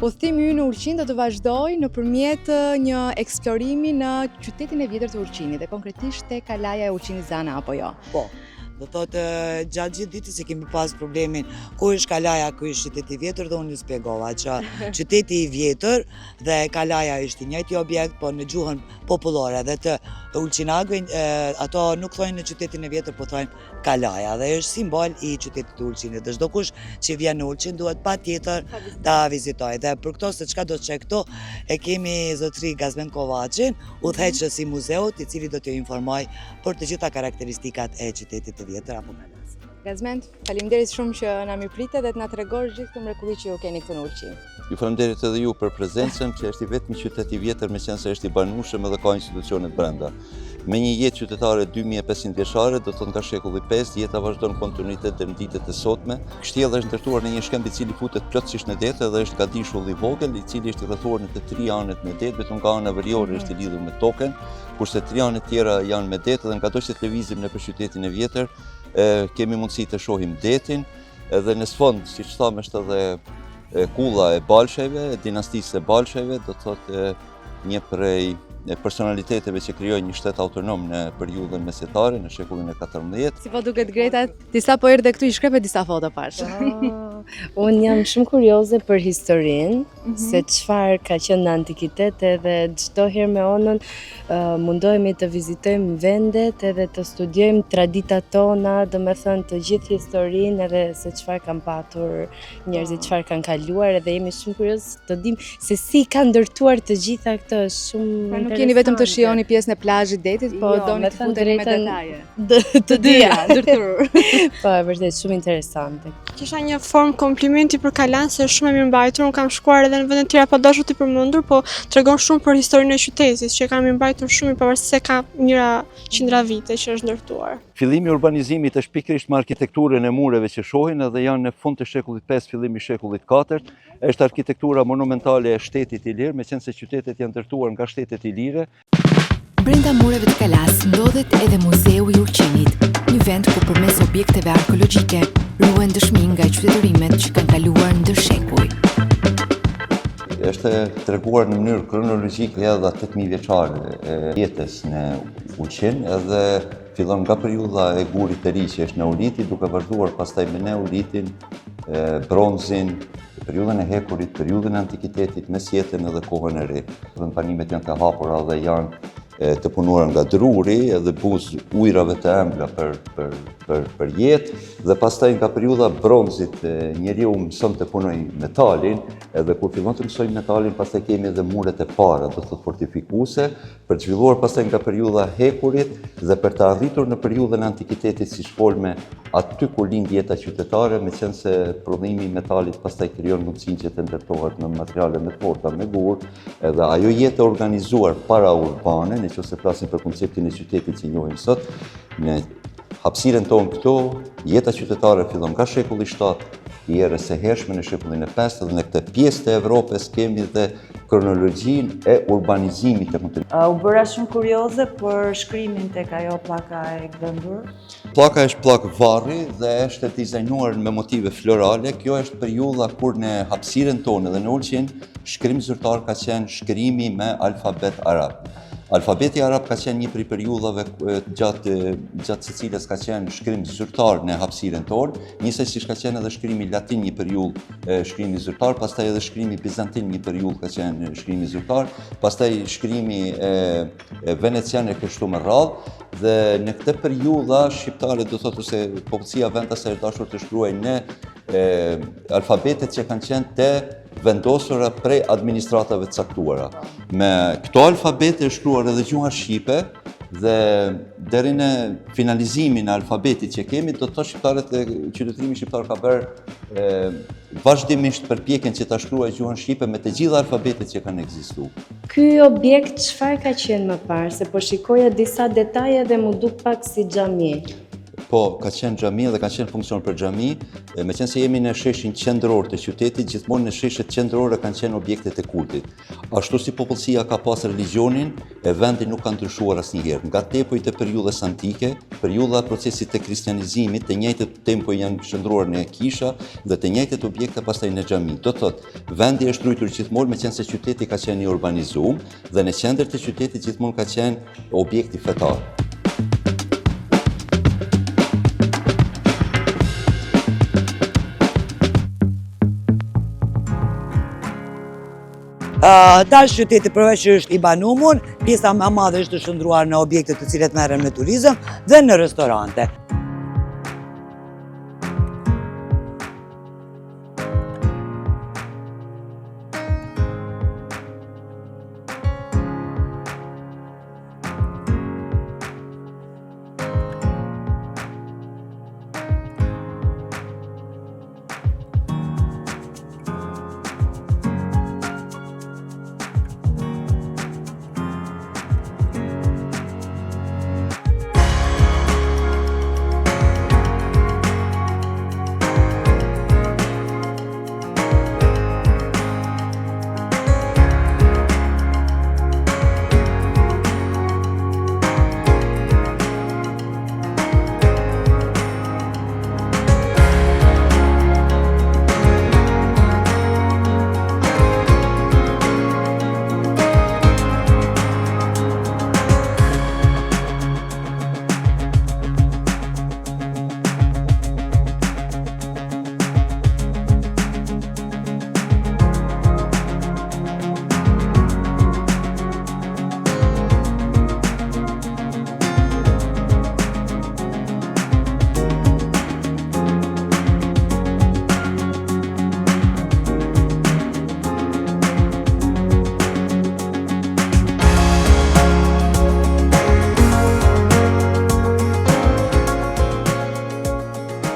Udhëtimi ynë në Ulqin do të vazhdojë nëpërmjet një eksplorimi në qytetin e vjetër të Ulqinit, dhe konkretisht te Kalaja e Ulqinit Zana apo jo. Po. Do thotë gjatë gjithë ditës e kemi pas problemin ku është Kalaja, ku është qyteti i vjetër, dhe unë ju spjegova që qyteti i vjetër dhe Kalaja është i njëjti objekt, po në gjuhën popullore dhe të ulqinagëve ato nuk thojnë në qytetin e vjetër, po thojnë Kalaja, dhe është simbol i qytetit të Ulqinit. Dhe çdo kush që vjen në Ulqin duhet patjetër ta vizitojë. Dhe për këto se çka do të çaj këtu, e kemi zotëri Gazmend Kovaçin, udhëheqës i muzeut, i cili do t'ju informoj për të gjitha karakteristikat e qytetit të vjetër apo Kalas. Gazmend, faleminderit shumë që na mirëpritet dhe të na tregosh gjithë këtë mrekulli që ju keni këtu në Ulqin. Ju faleminderit edhe ju për prezencën, që është i vetmi qytet i vjetër meqense është i banueshëm edhe ka institucionet brenda. Me një jetë qytetare 2500 vjeçare, do të thonë nga shekulli 5, jeta vazhdon kontinuitet deri në ditët e sotme. Kështjella është ndërtuar në një shkëmb i cili futet plotësisht në det dhe është gadishull i vogël, i cili është i rrethuar në të 3 anët me det, vetëm nga ana veriore është i lidhur me tokën, kurse 3 anët tjera janë me det, dhe ngado që të lëvizim nëpër qytetin e vjetër, kemi mundësi të shohim detin, dhe në sfond, siç thamë, është edhe kulla e Balshajve, dinastisë e Balshajve, do të thotë një prej personaliteteve që krijojnë një shtet autonom në periudhën mesjetare në shekullin e 14. Si po duket Greta, disa po erdhe këtu i shkrepe disa foto pash. Unë jam shumë kurioze për historinë, se çfarë ka qenë në antikitet, edhe çdo herë me Onën mundohemi të vizitojmë vendet edhe të studiojmë traditat tona, domethënë të gjithë historinë edhe se çfarë kanë patur njerëzit, çfarë kanë kaluar, edhe jemi shumë kurioz të dimë se si kanë ndërtuar të gjitha këto, shumë Nuk jeni vetëm të shihoni pjesën e plazhit detit, po doni të futeni me detaje. Të dyja, ndërtuar. Po, e vërtet shumë interesante. Kisha një formë komplimenti për Kalan, se është shumë e mirë mbajtur. Unë kam shkuar edhe në vende të tjera, po dashur të përmendur, po tregon shumë për historinë e qytetit, që kanë mirë mbajtur shumë, pavarësisht se ka njëra qindra vite që është ndërtuar. Fillimi i urbanizimit është pikërisht me arkitekturën e mureve që shohin, edhe janë në fund të shekullit 5, fillimi i shekullit 4. Është arkitektura monumentale e shtetit Ilir, meqense qytetet janë ndërtuar nga shtetet ilire. Brenda mureve të Kalas ndodhet edhe Muzeu i Ulqinit, një vend ku përmes objekteve arkeologjike ruhen dëshmi nga qytetërimet që kanë kaluar ndër shekuj. është treguar në mënyrë kronologjike edhe 8.000 vjeçare e jetës në Ulqin, edhe fillon nga periudha e gurit të ri që është neoliti, duke vazhduar pastaj me neolitin, bronzin, periudhën e hekurit, periudhën e antikitetit, mesjetën edhe kohën e re. Panimet janë të hapura dhe janë të punuara nga druri edhe buzë ujrave të ëmbla për jetë, dhe pastaj nga periudha bronzit njeriu mëson të punoj metalin, edhe kur fillon të mësoj metalin, pastaj kemi edhe muret e para, do të thotë fortifikuese, për të zhvilluar pastaj nga periudha hekurit dhe për të arritur në periudhën e antikitetit, siç folme, aty ku lind jeta qytetare, meqense prodhimi i metalit pastaj krijon mundësinë që të ndërtohet në materiale më të forta me gur, edhe ajo jetë e organizuar para-urbane, nëse flasim për konceptin e qytetit që njohim sot, në hapësirën tonë këto, jeta qytetare fillon nga shekulli 7, i erës së hershme në shekullin e 5, dhe në këtë pjesë të Evropës kemi dhe kronologjinë e urbanizimit të kontinentit. U bëra shumë kurioze për shkrimin tek ajo pllaka e gdhëndur. Pllaka është pllakë varri dhe është dizajnuar me motive florale. Kjo është periudha kur në hapësirën tonë dhe në Ulqin, shkrimi zyrtar ka qenë shkrimi me alfabet arab. Alfabeti arab ka qenë një prej periudhave gjatë së cilës ka qenë shkrim zyrtar në hapësirën tonë, njësoj siç ka qenë edhe shkrimi latin një periudhë shkrimi zyrtar, pastaj edhe shkrimi bizantin një periudhë ka qenë shkrimi zyrtar, pastaj shkrimi venecian e kështu me radhë, dhe në këtë periudha shqiptarët do thotë se popullsia vendase është dashur të shkruajnë në alfabetet që kanë qenë të vendosura prej administratave të caktuara. Me këto alfabete është shkruar edhe gjuha shqipe, dhe deri në finalizimin e alfabetit që kemi, do të thotë shqiptarët e qytetërimi shqiptar ka bërë vazhdimisht përpjekjen që ta shkruajë gjuhën shqipe me të gjitha alfabetet që kanë ekzistuar. Ky objekt çfarë ka qenë më parë, se po shikoja disa detaje dhe mu duk pak si xhami. Po, ka qenë xhami dhe ka qenë funksion për xhami, meqense jemi në sheshin qendror të qytetit, gjithmonë në sheshet qendrore kanë qenë objektet e kultit. Ashtu si popullsia ka pas religionin, vendi nuk ka ndryshuar asnjëherë. Nga tepujt e periudhës antike, periudha e procesit të kristianizimit, të njëjtët tempo janë qëndruar në kisha dhe të njëjtët objekte pastaj në xhami. Do thotë, vendi është ruajtur gjithmonë meqense qyteti ka qenë i urbanizuar dhe në qendër të qytetit gjithmonë ka qenë objekti fetar. Tash qyteti përveç që është i banuar, pjesa më e madhe është të shndruar në objekte të cilat merren me turizëm dhe në restorante.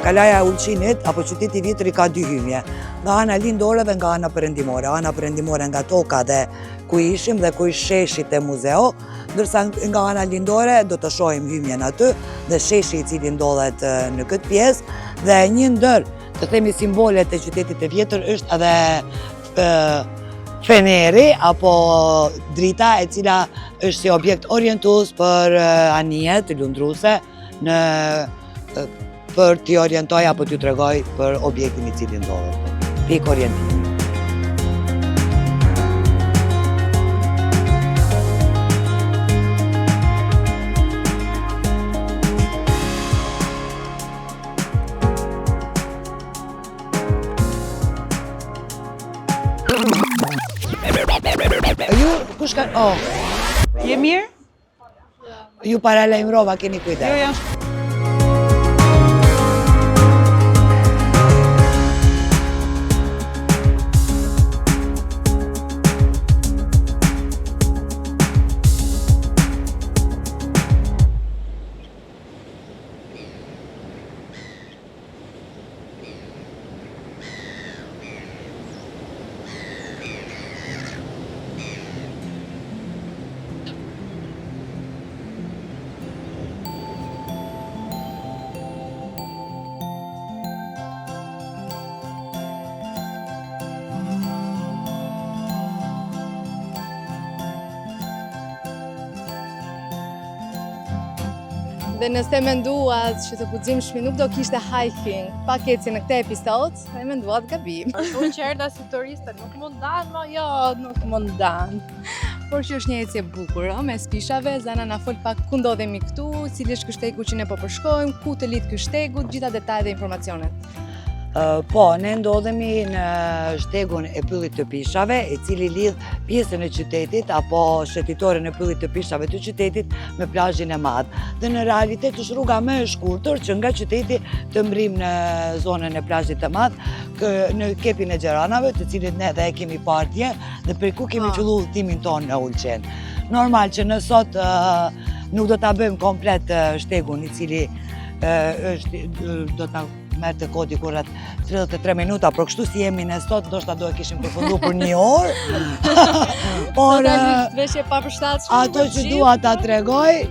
Kalaja e Ulqinit, apo qyteti i vjetër, ka dy hymje, nga ana lindore dhe nga ana perëndimore. Ana perëndimore nga toka dhe ku ishim dhe ku ish sheshi te muzeu, ndërsa nga ana lindore do të shohim hymjen aty dhe sheshi i cili ndodhet në këtë pjesë, dhe një ndër të themi simbolet e qytetit e vjetër është edhe feneri apo drita, e cila është si objekt orientues për anije të lundruese në për t'i orientoj apo t'ju tregoj për objektin i cili ndodhet. Pikë orientimi. Kush ka... Oh, Je mirë? ju paralajmërova, keni kujdes. Jo, janë Dhe nëse menduat që të guximshmi nuk do kishte hiking pak eci në këtë episod, e menduat gabim. Unë që erdha si turiste, nuk mund dan, jo, nuk mund dan. Por që është një ecje bukur, me spishave, Zana na fol pak ku ndodhemi këtu, cili është ky shtegu që ne po përshkojmë, ku të lidh ky shtegu, gjitha detajet dhe informacionet. Po, ne ndodhemi në shtegun e pyllit të Pishave, i cili lidh pjesën e qytetit apo shëtitoren e pyllit të Pishave të qytetit me plazhin e madh. Dhe në realitet është rruga më e shkurtër që nga qyteti të mbrim në zonën e plazhit të madh, në kepin e Gjeranave, të cilit ne dhe e kemi partje dhe për ku kemi qellu udhëtimin tonë në Ulqen. Normal që në sot nuk do ta bëjmë komplet shtegun i cili është do ta merë të kodi kurat 33 minuta, por kështu si jemi në sot, ndoshta do e kishim përfundu për 1 orë. Por ato që dua ta tregoj,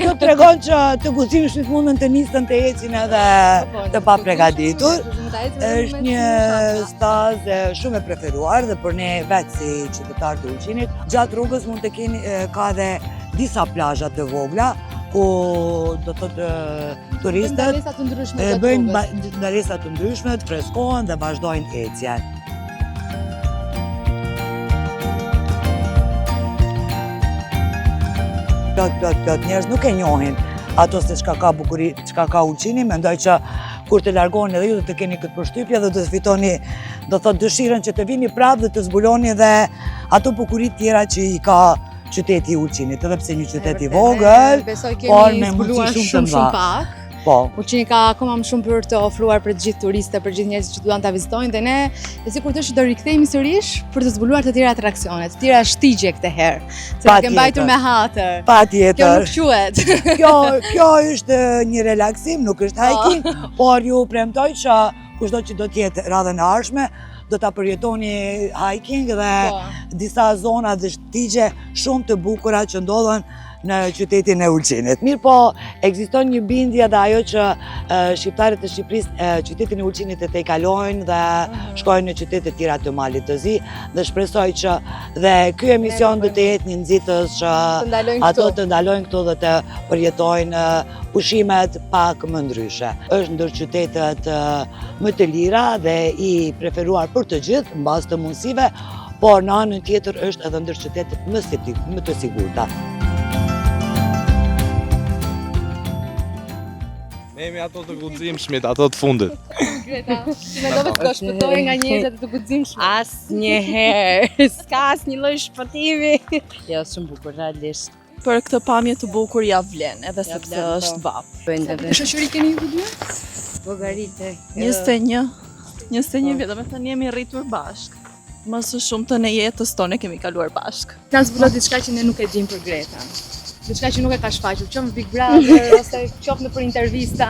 kjo tregon që të guximshmit mundën të nisën të ecin edhe të pa përgatitur. Është një stazë shumë e preferuar dhe për ne vetë si qytetarë të Ulqinit. Gjatë rrugës mund të keni ka dhe disa plazha të vogla, ku do të turistët bëjnë ndalesa të ndryshme, të freskohen dhe vazhdojnë ecjen. Plot njerëz nuk e njohin ato se çka ka Ulqini, mendoj që kur të largoheni edhe ju do të keni këtë përshtypje dhe do të fitoni, do thot, dëshirën që të vini prapë dhe të zbuloni dhe ato bukurit tjera që i ka qyteti i Ulqinit, edhe pse një qytet i vogël, por me mundësi shumë të mëdha. Po. Ulqini ka akoma më shumë për të ofruar për të gjithë turistët, për gjithë njerëzit që duan ta vizitojnë dhe ne, sikur të do rikthehemi sërish për të zbuluar të tjera atraksione, të tjera shtigje këtë herë. Se kemi mbajtur me hatër. Patjetër. Kjo nuk quhet. Kjo është një relaksim, nuk është hiking, por ju premtoj që kushdo që do të jetë radhën e ardhshme, do ta përjetoni hiking dhe disa zona dhe shtigje shumë të bukura që ndodhen në qytetin e Ulqinit. Mirë po, ekziston një bindje dhe ajo që shqiptarët e Shqipërisë qytetin e Ulqinit e tejkalojnë dhe shkojnë në qytetet tjera të Malit të Zi dhe shpresoj që dhe ky emision do të jetë një nxitës që ato të ndalojnë këtu dhe të përjetojnë pushimet pak më ndryshe. Është ndër qytetet më të lira dhe i preferuar për të gjithë në bazë të mundësive, por në anën tjetër është edhe ndër qytetet më të sigurta. Ne jemi ato të guximshmit, ato të fundit. Greta, si mendove të shpëtoje nga njerëzit të guximshëm? Asnjëherë, s'ka asnjë lloj shpëtimi. Jo, shumë bukur, realisht. Për këtë pamje të bukur ja vlen, edhe sepse është vap. Shoqëri keni ju dy? Llogaritë. 21 vjet, do të thënë jemi rritur bashkë. Më së shumtën e jetës tonë kemi kaluar bashkë. Na zbulon diçka që ne nuk e dimë për Gretën. Diçka që nuk e ka shfaqur, qoftë Big Brother ose qoftë në për intervista,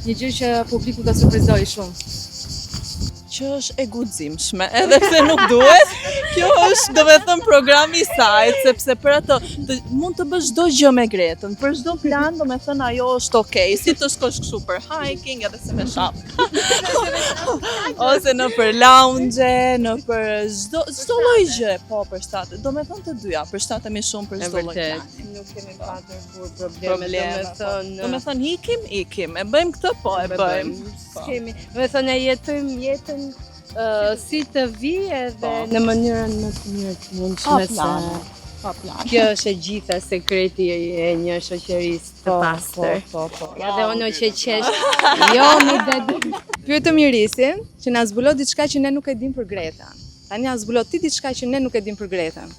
një gjë që publiku do surprizojë shumë. Që është e guximshme, edhe pse nuk duhet. Kjo është, do të thënë, programi i saj, sepse për ato mund të bësh çdo gjë me Gretën, për çdo plan, do të thënë ajo është okay, si të shkosh kështu për hiking edhe se me shap. Ose në për lounge, në për çdo lloj gjë, po përshtatet. Do të thënë të dyja, përshtatemi shumë për çdo lloj plani. Nuk kemi patur kur probleme, do të thënë ikim, e bëjmë këtë, po e bëjmë. Kemi, do të thënë jetojmë jetën si të vi edhe në mënyrën më të mirë të mundshme se kjo është e gjitha sekreti e një shoqërisë të pastër. Po. Ja dhe unë që qesh. Jo, më det. Pyetëm Irisin që na zbulon diçka që ne nuk e dim për Gretën. Tani na zbulon ti diçka që ne nuk e dim për Gretën.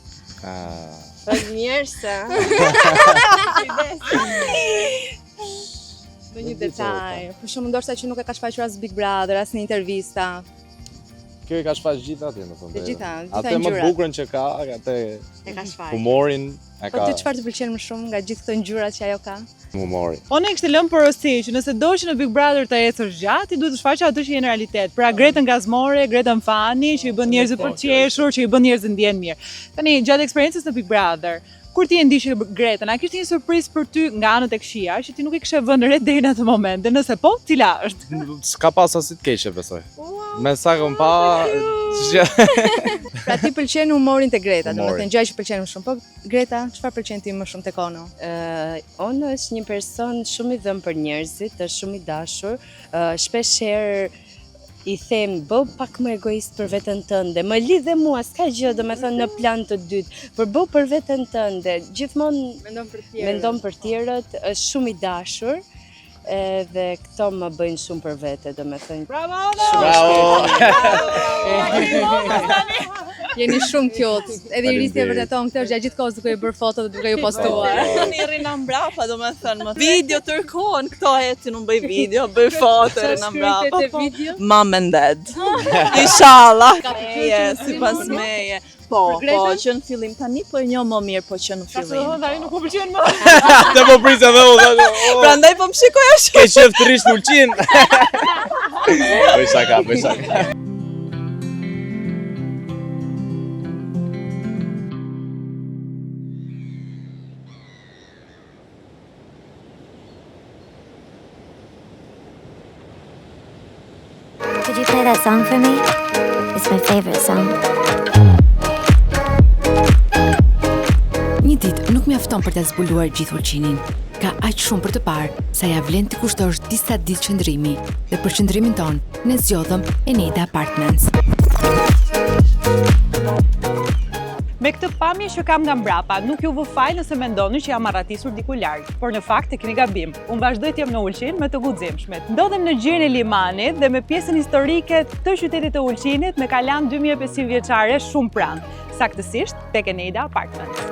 Falënderse. Në një detaj, për shumë ndoshta që nuk e ka shfaqur as Big Brother, as në intervista. Kjo i ka shfaq gjitha atje, në fund. Të gjitha atë më të bukurën që ka, atë e ka shfaq. Humorin e Po ka. ty çfarë të pëlqen më shumë nga gjithë këto ngjyrat që ajo ka? Humori. Po ne kishte lënë porosi që nëse do që në Big Brother të ecësh gjatë, ti duhet të shfaqë atë që je në realitet. Pra Gretën gazmore, Gretën fani, që i bën njerëzit për të qeshur, që i bën njerëzit ndjen mirë. Tani gjatë eksperiencës në Big Brother, kur ti e ndishe Gretën, a kishte një surprizë për ty nga anët e këqija, që ti nuk i kishe vënë re deri në atë moment, dhe nëse po, cila është? S'ka pas asnjë të keqe, besoj. Me sa kom pa. Pra ti pëlqen humorin te Greta, domethënë gjë që pëlqen më shumë. Po Greta, çfarë pëlqen ti më shumë tek Ono? Ono është një person shumë i dhënë për njerëzit, është shumë i dashur, shpeshherë i them, bëu pak më egoist për veten tënde, më lidhe mua, s'ka gjë, domethënë në plan të dytë, por bëu për veten tënde, gjithmonë mendon për tjerët, është shumë i dashur. Dhe këto më bëjnë shumë për vete, domethënë. Bravo! Jeni shumë cute. Edhe Irisi e vërteton këtë, është gjatë gjithë kohës duke i bërë foto dhe duke ju postuar. Unë rrina mbrapa, domethënë, video tërkohën, këto ecin, unë bëj video, bëj foto, rrina mbrapa. Mom and dad. Inshallah. Sipas meje. Po, që në fillim tani po e njoh më mirë, po që në fillim. Tani nuk po pëlqen më. Të po prisja dhe unë. Prandaj po më shikoja shumë. Ke qef të rish në Ulqin. Bëj shaka, bëj shaka. Could you play that song for me? It's my favorite song. Një ditë nuk mjafton për ta zbuluar gjithë Ulqinin. Ka aq shumë për të parë sa ja vlen të kushtosh disa ditë qëndrimi. Dhe për qëndrimin ton, ne zgjodhëm Eneida Apartments. Me këtë pamje që kam nga mbrapa, nuk ju vë fal nëse mendoni që jam arratisur diku larg, por në fakt e keni gabim. Unë vazhdoj të jem në Ulqin me të guximshmet. Ndodhem në gjirin e limanit dhe me pjesën historike të qytetit të Ulqinit me kalan 2500 vjeçare shumë pranë, saktësisht tek Eneida Apartments.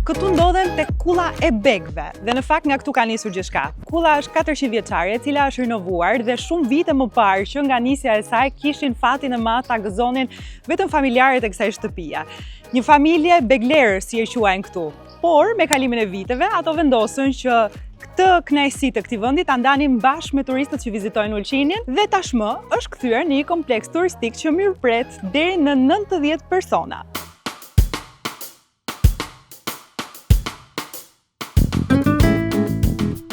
Këtu ndodhem tek kulla e begëve dhe në fakt nga këtu ka nisur gjithçka. Kulla është 400 vjeçare, e cila është rinovuar dhe shumë vite më parë që nga nisja e saj kishin fatin e madh ta gëzonin vetëm familjarët e kësaj shtëpie. Një familje beglerë si e quajnë këtu. Por me kalimin e viteve ato vendosën që këtë kënaqësi të këtij vendi ta ndanin bashkë me turistët që vizitojnë Ulqinin dhe tashmë është kthyer në një kompleks turistik që mirëpret deri në 90 persona.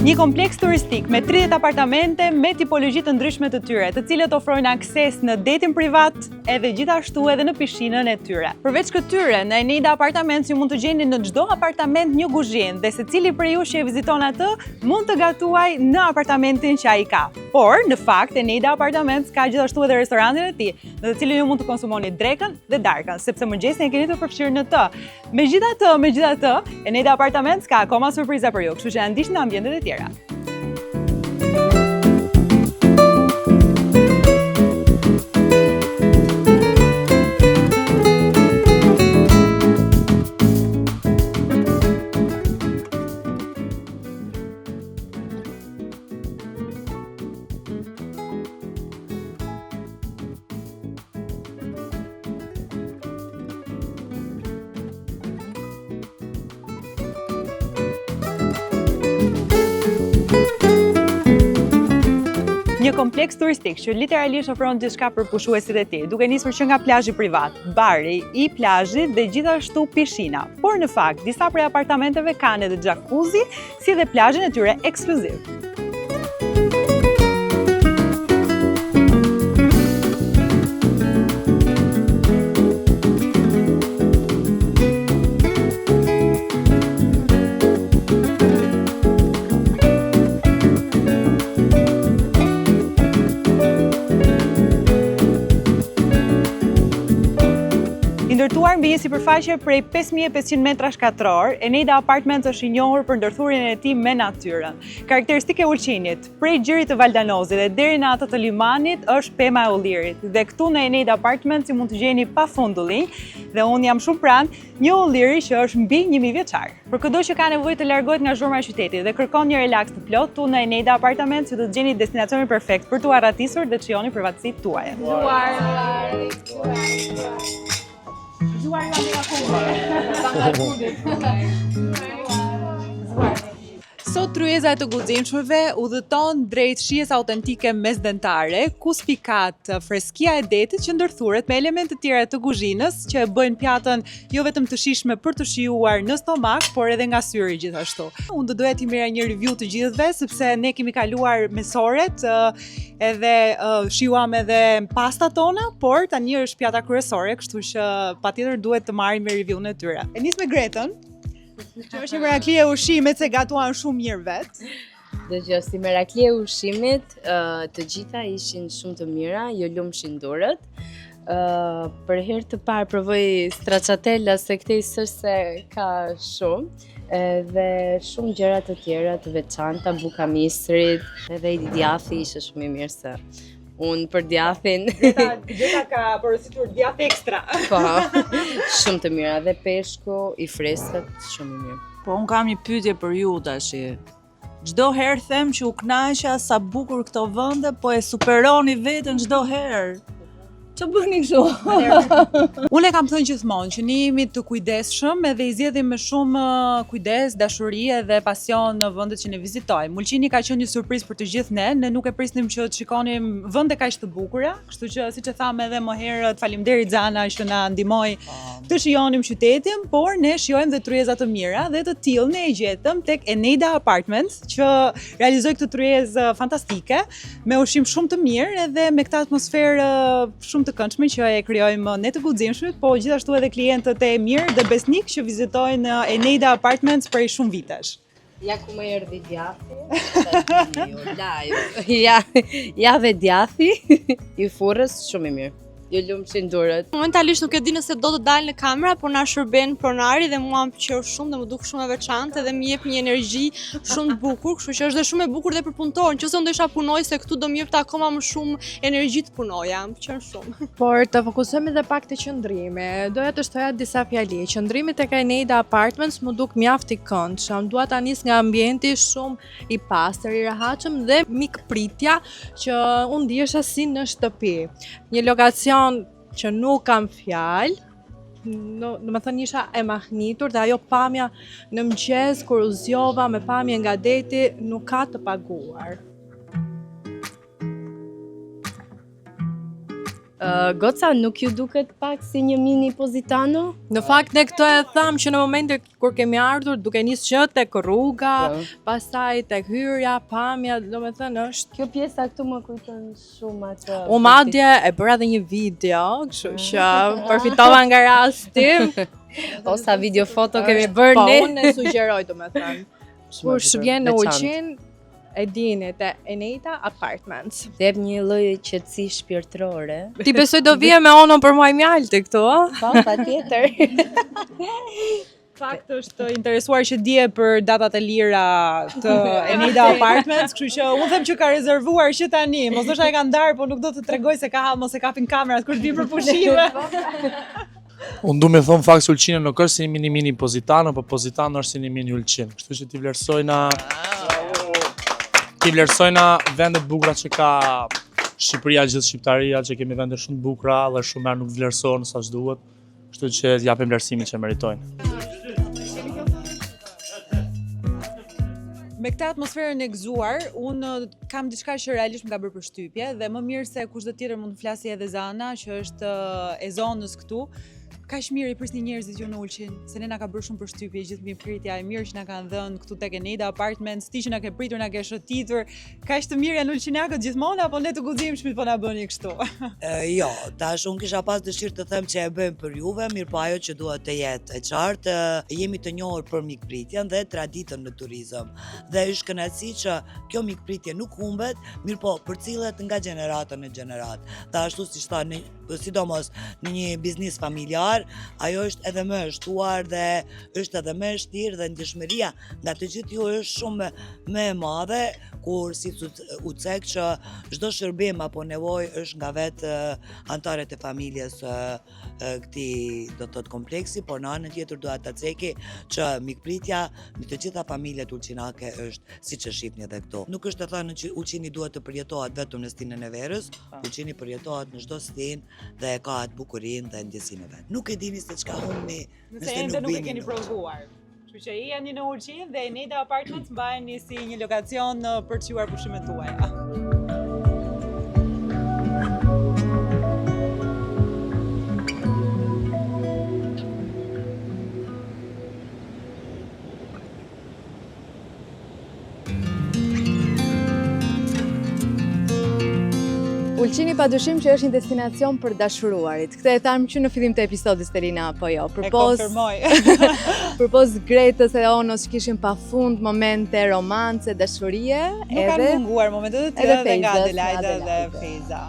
Një kompleks turistik me 30 apartamente me tipologji të ndryshme të tyre, të cilët ofrojnë akses në detin privat, edhe gjithashtu edhe në pishinën e tyre. Përveç këtyre, në Eneida Apartments ju mund të gjeni në çdo apartament një kuzhinë dhe secili prej jush që e viziton atë mund të gatuaj në apartamentin që ai ka. Por, në fakt, Eneida Apartments ka gjithashtu edhe restorantin e tij, në të cilin ju mund të konsumoni drekën dhe darkën, sepse mëngjesin e keni të përfshirë në të. Megjithatë, Eneida Apartments ka akoma surpriza për ju, kështu që na ndiqni në ambientet e tjera. Një kompleks turistik që literalisht ofron diçka për pushuesit e tij, duke nisur që nga plazhi privat, bari i plazhit dhe gjithashtu pishina. Por në fakt, disa prej apartamenteve kanë edhe jacuzzi, si dhe plazhin e tyre ekskluziv. mbi një sipërfaqe prej 5500 metrash katror, Eneida Apartments është i njohur për ndërthurjen e tij me natyrën. Karakteristike e ulqinit, prej gjirit të Valdanozit dhe deri në atë të limanit, është pema e ullirit. Dhe këtu në Eneida Apartments ju mund të gjeni pafund ullinj, dhe unë jam shumë pranë një ulliri që është mbi 1000 vjeçar. Për çdo që ka nevojë të largohet nga zhurma e qytetit dhe kërkon një relaks të plot, tu në Eneida Apartments ju do të gjeni destinacionin perfekt për t'u arratisur dhe të shijoni privatësitë tuaja. Sot tryeza e të guximshmëve udhëton drejt shijes autentike mesdentare, ku spikat freskia e detit që ndërthuret me elemente të tjera të kuzhinës që e bëjnë pjatën jo vetëm të shijshme për të shijuar në stomak, por edhe nga syri gjithashtu. Unë do doja t'i merrja një review të gjithëve sepse ne kemi kaluar mesoret, edhe shijuam edhe pastat tona, por tani është pjata kryesore, kështu që patjetër duhet të marrim me review-n e tyre. E nis me Gretën, që është një merakli e ushqimit se gatuan shumë mirë vetë. Dhe që si merakli e ushqimit, të gjitha ishin shumë të mira, jo lumshin durët. Për herë të parë provoj stracciatella se këtej s'është ka shumë, dhe shumë gjëra të tjera të veçanta, buka misrit, edhe i djathi ishte shumë i mirë se unë për djathin... Gjeta ka porositur djath ekstra. Po, shumë të mira, dhe peshku i freskët, shumë i mirë. Po, unë kam një pyetje për ju tash. Çdo herë them që u kënaqa sa bukur këto vende, po e superoni veten çdo herë. Që bëni kështu? Unë e kam thënë gjithmonë që ne jemi të kujdesshëm edhe i zgjedhim me shumë kujdes, dashuri dhe pasion në vendet që ne vizitojmë. Ulqini ka qenë një surprizë për të gjithë ne, ne nuk e prisnim që të shikonim vende kaq të bukura, kështu që siç e thamë edhe më herët, faleminderit Zana që na ndihmoi të shijonim qytetin, por ne shijojmë dhe tryeza të mira dhe të tillë ne e gjetëm tek Eneida Apartments, që realizoi këtë tryezë fantastike me ushqim shumë të mirë edhe me këtë atmosferë shumë të këndshme që e krijojmë ne të guximshmit, po gjithashtu edhe klientët e mirë dhe besnik që vizitojnë Eneida Apartments prej shumë vitesh. Ja ku më erdhi djathi, ja dhe djathi i furrës shumë i mirë. Jo lumshin durët. Momentalisht nuk e di nëse do të dalë në kamera, por na shërben pronari dhe mua më pëlqeu shumë dhe më duk shumë e veçantë dhe më jep një energji shumë të bukur, kështu që është dhe shumë e bukur dhe për punëtor. Nëse unë do isha punoj se këtu do më jepte akoma më shumë energji të punoja, më pëlqen shumë. Por të fokusohemi edhe pak te qëndrimi. Doja të shtoja disa fjali. Qëndrimi tek Eneida Apartments më duk mjaft i këndshëm. Dua ta nis nga ambienti shumë i pastër, i rehatshëm dhe mikpritja që unë ndihesha si në shtëpi. Një lokacion që nuk kam fjalë, do të thënë isha e mahnitur dhe ajo pamja në mëngjes kur u zgjova me pamje nga deti nuk ka të paguar. Goca, nuk ju duket pak si një mini Positano? Në fakt ne këto e tham që në momentin kur kemi ardhur duke nisë që tek rruga, pastaj tek hyrja, pamja, domethënë është kjo pjesa këtu më kujton shumë atë. U madje e bëra edhe një video, kështu që përfitova nga rasti. Osa video foto kemi bërë ne. Po, unë e sugjeroj domethënë. Kur shvjen në Ulqin, e dini te Eneida Apartments. Jep një lloj qetësi shpirtërore. Ti besoj do vije me onon për muaj mjalti këtu, a? Po, patjetër. Fakt është interesuar që dje për datat e lira të Eneida Apartments, kështu që unë them që ka rezervuar që tani, mos ndoshta e ka ndarë, po nuk do të tregoj se ka mos e kapin kamerat kur vi për pushime. Unë du me thonë fakt se Ulqina nuk është si një mini Positano, po Positano është si një mini Ulqin. Kështu që ti vlerësojna vendet bukura që ka Shqipëria, gjithë Shqiptaria, që kemi vende shumë bukura dhe shumë herë nuk vlerësohen sa ç'duhet. Kështu që japim vlerësimin që meritojnë. Me këtë atmosferën e gëzuar, unë kam diçka që realisht më ka bërë përshtypje dhe më mirë se kushdo tjetër mund të flasi edhe Zana, që është e zonës këtu. Kaq mirë i prisni njerëzit jo në Ulqin, se ne na ka bërë shumë përshtypje gjithë mirëpritja e mirë që na kanë dhënë këtu tek Eneida Apartments, ti që na ke pritur, na ke shëtitur. Kaq të mirë janë ulqinakët gjithmonë apo ne të guximshmit po na bëni kështu? Jo, tash unë kisha pas dëshirë të them që e bëjmë për juve, mirë po ajo që duhet të jetë e qartë, jemi të njohur për mikpritjen dhe traditën në turizëm. Dhe është kënaqësi që kjo mikpritje nuk humbet, mirë po përcillet nga gjenerata në gjenerat. Dhe ashtu siç tha, sidomos në një biznes familjar, shtuar, ajo është edhe më e shtuar dhe është edhe më e shtirë dhe ndjeshmëria nga të gjithë ju është shumë më e madhe, kur si u cek që çdo shërbim apo nevojë është nga vetë anëtarët e familjes këtij do të thotë kompleksi, por në anën tjetër dua ta ceki që mikpritja në të gjitha familjet ulqinake është siç e shihni edhe këtu. Nuk është të thënë që ulqini duhet të përjetohet vetëm në stinën e verës, ulqini përjetohet në çdo stinë dhe ka atë bukurinë dhe ndjesinë vet. Nuk e dini se çka humni nëse ende nuk e keni provuar. Kështu që jeni në Ulqin dhe Neda Apartments mbajeni si një lokacion për të qyuar pushimet tuaja. Ulqini padyshim që është një destinacion për dashuruarit. Këtë e thamë që në fillim të episodit, Stelina, apo jo? E konfirmoj. Përpos Gretës e Onos që kishin pafund momente romance, dashurie, nuk kanë munguar momentet e tjera dhe nga Adelaida dhe Feza.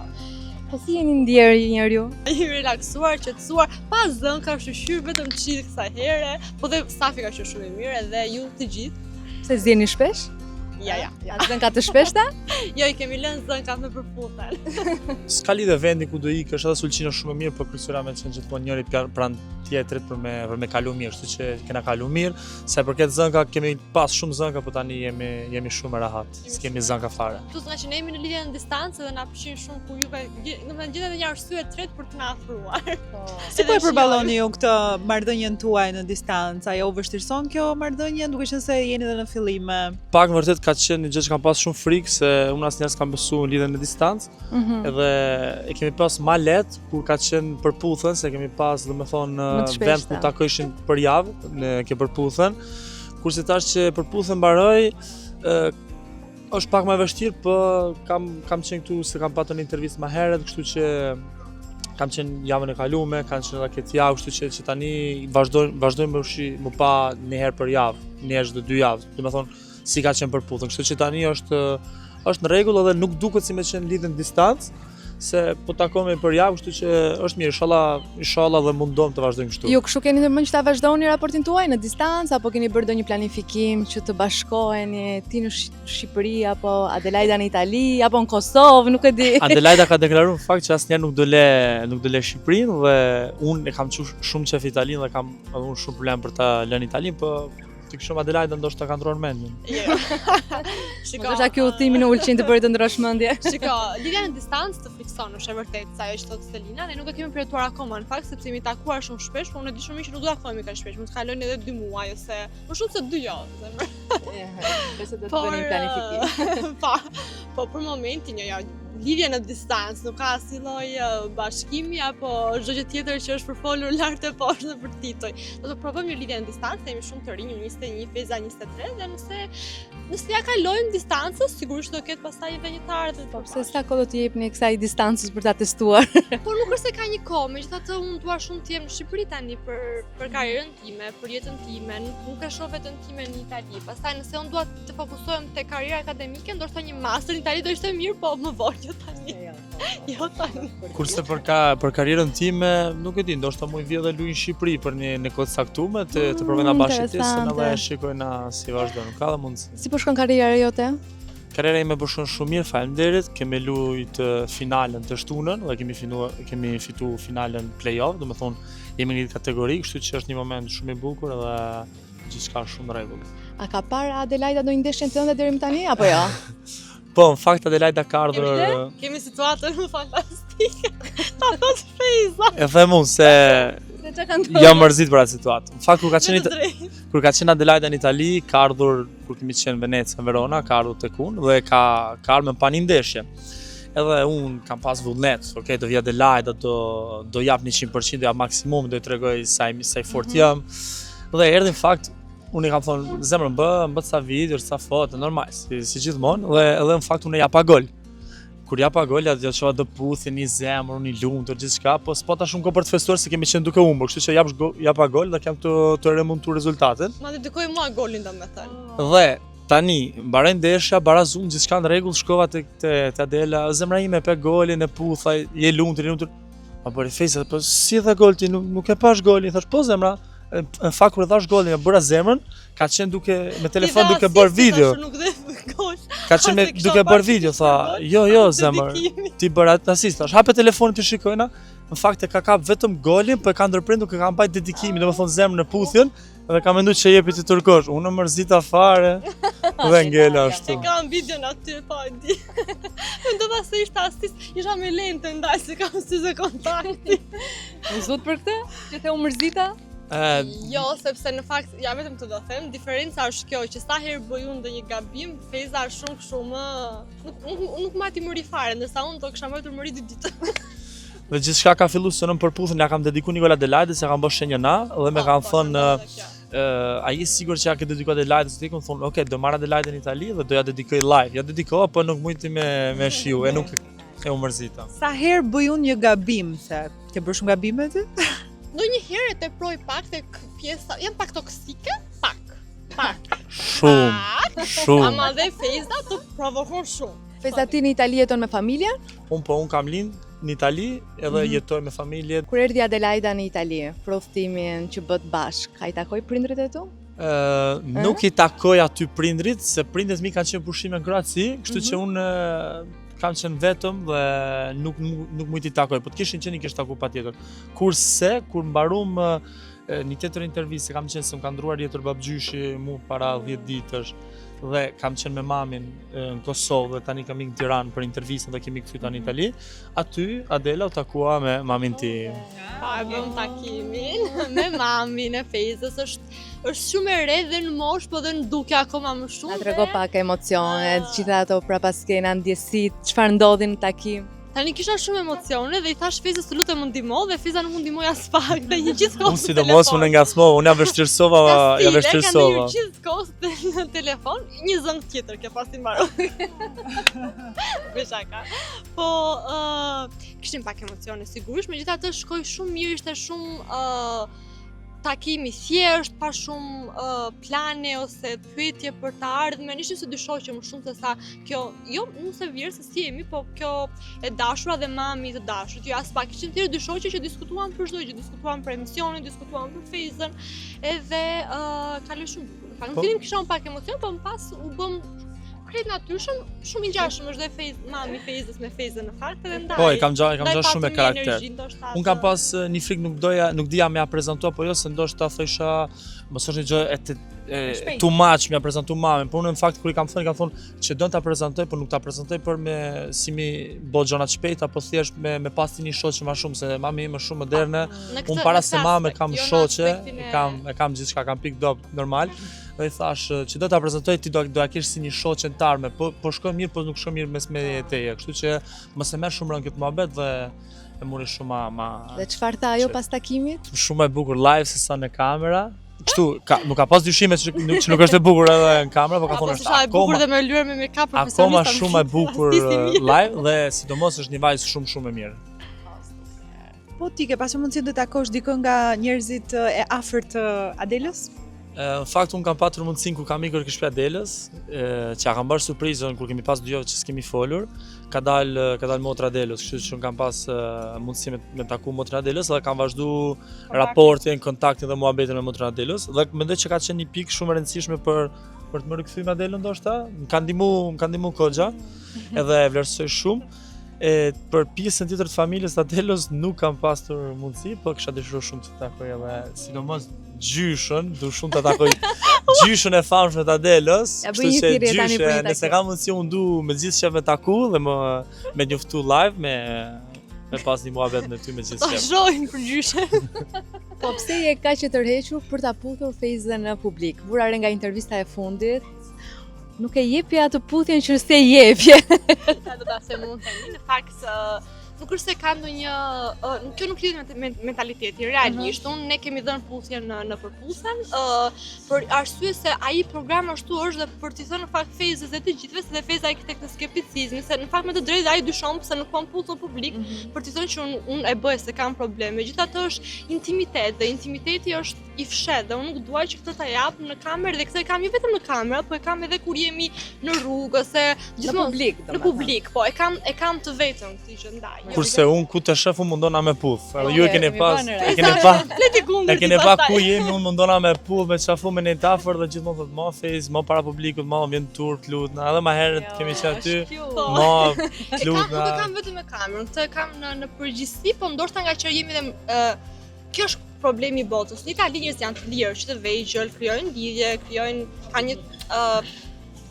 Po si jeni ndjerë njeriu? Jemi relaksuar, qetësuar, pa zënë, ka shqyr vetëm qitë kësa here, po dhe stafi ka qenë shumë i mirë edhe ju të gjithë. Se zjeni shpesh? Ja. Zënka të shpeshta? Jo, i kemi lënë zënkat me përputhen. S'ka lidhe vendi ku do ikësh, edhe Ulqini është shumë e mirë, por kryesora me qenë gjithmonë njëri pranë tjetrit për me kalu mirë, kështu që kena kalu mirë. Sa i përket zënka, kemi pas shumë zënka, por tani jemi shumë rahat. S'kemi zënka fare. Plus nga që ne jemi në lidhje në distancë dhe na pëlqen shumë ku juve, domethënë gjithë edhe një arsye tretë për të na afruar. Si po e përballoni ju këtë marrëdhënien tuaj në distancë? Ajo u vështirëson kjo marrëdhënie, duke qenë se jeni edhe në fillim? Pak në vërtet ka qenë një gjë që kam pas shumë frikë se unë asnjëherë s'kam besuar në lidhjen në distancë. Edhe e kemi pas ma lehtë kur ka qenë përputhën, se kemi pas domethënë vend ku takojshin për javë në ke përputhën. Kurse tash që përputhën mbaroi, është pak më vështirë, po kam qenë këtu se kam patur një intervistë më herët, kështu që kam qenë javën e kaluar, kanë qenë edhe këtë javë, kështu që tani vazhdojmë më pa një herë për javë, një herë çdo 2 javë. Domethënë si ka qenë përputhën, kështu që tani është në rregull edhe nuk duket si me qenë lidhje në distancë, se po takohemi për javë, kështu që është mirë, inshallah dhe mundom të vazhdojmë kështu. Ju kështu keni ndërmend që ta vazhdoni raportin tuaj në distancë apo keni bërë ndonjë planifikim që të bashkoheni ti në Shqipëri apo Adelaida në Itali apo në Kosovë, nuk e di. Adelaida ka deklaruar në fakt që asnjëherë nuk do le Shqipërinë dhe unë e kam shumë qef Italinë dhe kam edhe unë shumë problem për ta lënë Italinë, po të kishim Adelaida ndoshta ka ndruar mendjen. Jo. Shiko, ndoshta ky udhimi në Ulqin të bëri të ndrosh mendje. Shiko, lidhja në distancë të frikson, është e vërtetë sa ajo që thotë Stelina, ne nuk e kemi përjetuar akoma në fakt sepse jemi takuar shumë shpesh, por unë e di shumë mirë që nuk do ta thohemi kaq shpesh, mund të kalojnë edhe 2 muaj ose më shumë se 2 javë, zemër. Besoj do të bëni planifikim. Po për momentin jo, lidhje në distancë, nuk ka asnjë lloj bashkimi apo çdo gjë tjetër që është përfolur lart e poshtë në për titoj. Do të provojmë një lidhje në distancë, jemi shumë të rinj, 21, Feza 23 dhe nëse ja kalojmë distancës, sigurisht do ketë pastaj edhe një të ardhmë. Po pse sa kohë do të jepni kësaj distancës për ta testuar? Po nuk është se ka një kohë, megjithatë unë dua shumë të jem në Shqipëri tani për karrierën time, për jetën time, nuk e shoh veten time në Itali. Pastaj nëse unë dua të fokusohem te karriera akademike, ndoshta një master në Itali do ishte mirë, po më vonë tani. Jo tani. Kurse për karrierën time, nuk e di, ndoshta mund vi edhe luaj në Shqipëri për një kohë të caktuar të provojna bashkëtisën edhe shikojna si vazhdon. Ka dhe mundësi. Si po shkon karriera jote? Karriera ime po shkon shumë mirë, faleminderit. Kemi luajt finalen të shtunën dhe kemi fituar finalen play-off, domethënë jemi në një kategori, kështu që është një moment shumë i bukur dhe gjithçka shumë në rregull. A ka parë Adelaida ndonjë ndeshje tënde deri më tani apo jo? Po, në fakt Adelaida ka ardhur. Kemi situatën fantastike. Ta thot Feza. E them unë se jam mërzit për atë situatë. Në fakt kur ka qenë Adelaida në Itali, ka ardhur kur kemi qenë në Venezia, Verona, ka ardhur tek unë dhe ka ardhur me pani ndeshje. Edhe unë kam pas vullnet, okay, do vi Adelaida, do jap 100%, do jap maksimum, do i tregoj sa i fort jam. Dhe erdhi në fakt unë i kam thonë, zemrën bë sa video, sa foto, normal, si gjithmonë, dhe edhe në fakt unë japa gol. Kur japa gol, atë çova do puthi një zemër, një lumtur, gjithçka, po s'pata shumë kohë për të festuar se kemi qenë duke humbur, kështu që japa gol dhe kam të remontuar rezultatin. Ma dedikoj mua golin domethënë. Dhe tani, mbaroi ndeshja, barazum, gjithçka në rregull, shkova te Adela, zemra ime pe golin e putha, je lumtur. Ma bëri fejza, po si dhe gol ti, nuk e pash golin, thash po zemra, në fakt kur e thash golin, e bëra zemrën, ka qenë duke me telefon duke bërë video. Ka qenë duke bërë video, tha, jo zemër, ti bërë asist, thash, hape telefonin të shikojna, në fakt e ka kap vetëm golin, po e ka ndërprindur që ka mbajt dedikimin, do më thonë zemrën në puthjen, dhe ka mendu që jepi ti tërkosh, unë mërzita fare, dhe ngella ashtu. E kam video në aty, pa e di. Mendova se ishte asist, isha me lente ndaj se kam syze kontakti. U zot për këtë? Që the u mërzita? Jo, sepse në fakt, ja vetëm të do them, diferenca është kjo, që sa herë bëj unë ndonjë gabim, fejza është shumë, nuk mati mëri fare, ndërsa unë do kisha mbetur mëri 2 ditë. Dhe gjithçka ka filluar se në përputhjen ja kam dedikuar Nikola Delajde se kam bërë shenjëna dhe më kanë thënë ai je sigurt që ja ke dedikuar Delajde, se ti kam thonë, "Ok, do marra Delajde në Itali dhe do ja dedikoj live." Ja dedikova, po nuk mujti me shiu, e nuk e u mërzita. Sa herë bëj unë një gabim, se ke bërë shumë gabime ti? Ndonjëherë e teproj pak tek pjesa, jam pak toksike, pak. Shumë. Ama dhe fejza të provokon shumë. Fejza ti në Itali jeton me familje? Unë kam lind në Itali edhe jetoj me familje. Kur erdhi Adelaida në Itali, për udhëtimin që bët bashk, ka I takoj prindrit e tu? Nuk I takoj aty prindrit, se prindrit mi kanë qenë pushime në Kroaci, kështu që unë kam qenë vetëm dhe nuk mujt I takoj, po të kishin qenë I kish taku patjetër. Kurse, kur mbarum një tjetër intervistë, kam qenë se më ka ndruar jetër babgjyshi mu para 10 ditësh, dhe kam qenë me mamin në Kosovë dhe tani kam ikë në Tiranë për intervistën dhe kemi kthy tani në Itali. Aty Adela u takua me mamin tim. Pa e bëm takimin me mamin e fejzës, është shumë e re dhe në moshë, po dhe në duke akoma më shumë. Na trego pak emocionet, gjitha ato prapaskena, ndjesit, çfarë ndodhi në takim? Tani kisha shumë emocione dhe I thash fejzës të lutem më ndihmo dhe fejza nuk më ndihmoi as pak dhe një gjithkohë. Unë sidomos unë ngacmova, unë ja vështirësova. Kanë gjithkohë në telefon, një zëng tjetër që pasi mbaroi. Me shaka. Po kishim pak emocione sigurisht, megjithatë shkoi shumë mirë, ishte shumë takimi thjesht, pa shumë plane ose pyetje për të ardhmen. Ishim se dy shoqe më shumë se sa kjo, jo nuk se vjerë se si jemi, po kjo e dashura dhe mami të dashurit. Jo as pak, ishim thjesht dy shoqe që diskutuan për çdo gjë, diskutuan për emisionin, diskutuan për fejzën, edhe kaloi shumë bukur. Në fakt, në fillim kisha pak emocion, po më pas u bëm krejt natyrshëm, shumë I ngjashëm është dhe mami fejzës me fejzën në fakt edhe ndaj. Po, I kam gjatë shumë me karakter. Unë kam pas një frikë, nuk dija me ja prezantua, po jo se ndoshta thosha, mos është një gjë too much me ja prezantu mamin, por unë në fakt kur I kam thonë që do ta prezantoj, por nuk ta prezantoj për me si mi bë gjëra të shpejta, po thjesht me pasti një shoqe më shumë se mami im është shumë moderne. Unë para se mamë kam shoqe, e kam gjithçka, kam pikë normal. Dhe I thash që do ta prezantoj ti do ja kesh si një shoqe tarme, po shkon mirë, po nuk shkon mirë mes me teje, kështu që mos e merr shumë rënd këtë muhabet dhe e muri shumë ma. Dhe çfarë tha ajo pas takimit? Shumë e bukur live se sa në kamera. Kështu, nuk ka pas dyshime që nuk është e bukur edhe në kamera, po ka thonë është akoma bukur dhe me lyer me make-up profesionista. Akoma shumë e bukur live dhe sidomos është një vajzë shumë e mirë. Po ti ke pasur mundësinë të takosh dikë nga njerëzit e afërt të Adelës? Në fakt unë kam patur mundësinë kur kam ikur ke shtëpia Adelës, që ja kam bërë surprizën kur kemi pas 2 javë që s'kemi folur, ka dalë motra Adelës, kështu që unë kam pas mundësi me taku motra Adelës dhe kam vazhdu raportin, kontaktin dhe muhabetin me motra Adelës dhe mendoj që ka qenë një pikë shumë e rëndësishme për të më rikthyer me Adelën ndoshta, më ka ndihmu Koxha, edhe e vlerësoj shumë. Për pjesën tjetër të familjes të Adelës nuk kam pasur mundësi, po kisha dëshiruar shumë të takoj edhe sidomos gjyshën, du shumë të takoj gjyshën e famshme të Adelës, kështu që gjyshe, nëse kam mundësi unë du me gjithë shef me taku dhe me njoftu live, me pas një muhabet me ty me gjithë shef. Ta shohin për gjyshe. Po pse je kaq e tërhequr për ta puthur fejzën në publik? Vurare nga intervista e fundit, nuk e jepi atë puthjen që se jepje. Sa do ta them unë tani, në fakt nuk është se ka ndonjë, kjo nuk lidhet me mentaliteti, realisht, ne kemi dhënë puthjen në përputhen, për arsye se ai program ashtu është dhe për t'i thënë në fakt fejzës e të gjithëve, se dhe fejza e këtë skepticizmi, se në fakt me të drejtë ai dyshon pse nuk kam puthur publik, për t'i thënë që unë e bëj se kam probleme. Megjithatë është intimitet dhe intimiteti është i fshet dhe unë nuk duaj që këtë ta jap në kamerë dhe këtë e kam jo vetëm në kamerë, po e kam edhe kur jemi në rrugë ose gjithmonë në publik, po e kam të vetëm këtë që ndaj. Kurse unë ku të shef unë mundona me puth. Edhe ju e keni pa ku jemi, unë mundona me puth, me qafu me një tafër dhe gjithmonë thot ma fejs, ma para publikut, ma vjen tur, t'lutna, edhe ma herët kemi që aty, ma t'lutna. Nuk e kam vetëm me kamerën, këtë e kam në përgjithësi, po ndoshta nga që jemi dhe kjo është problemi i botës. Në Itali njerëzit janë të lirë, që të vegjël, krijojnë lidhje, ka një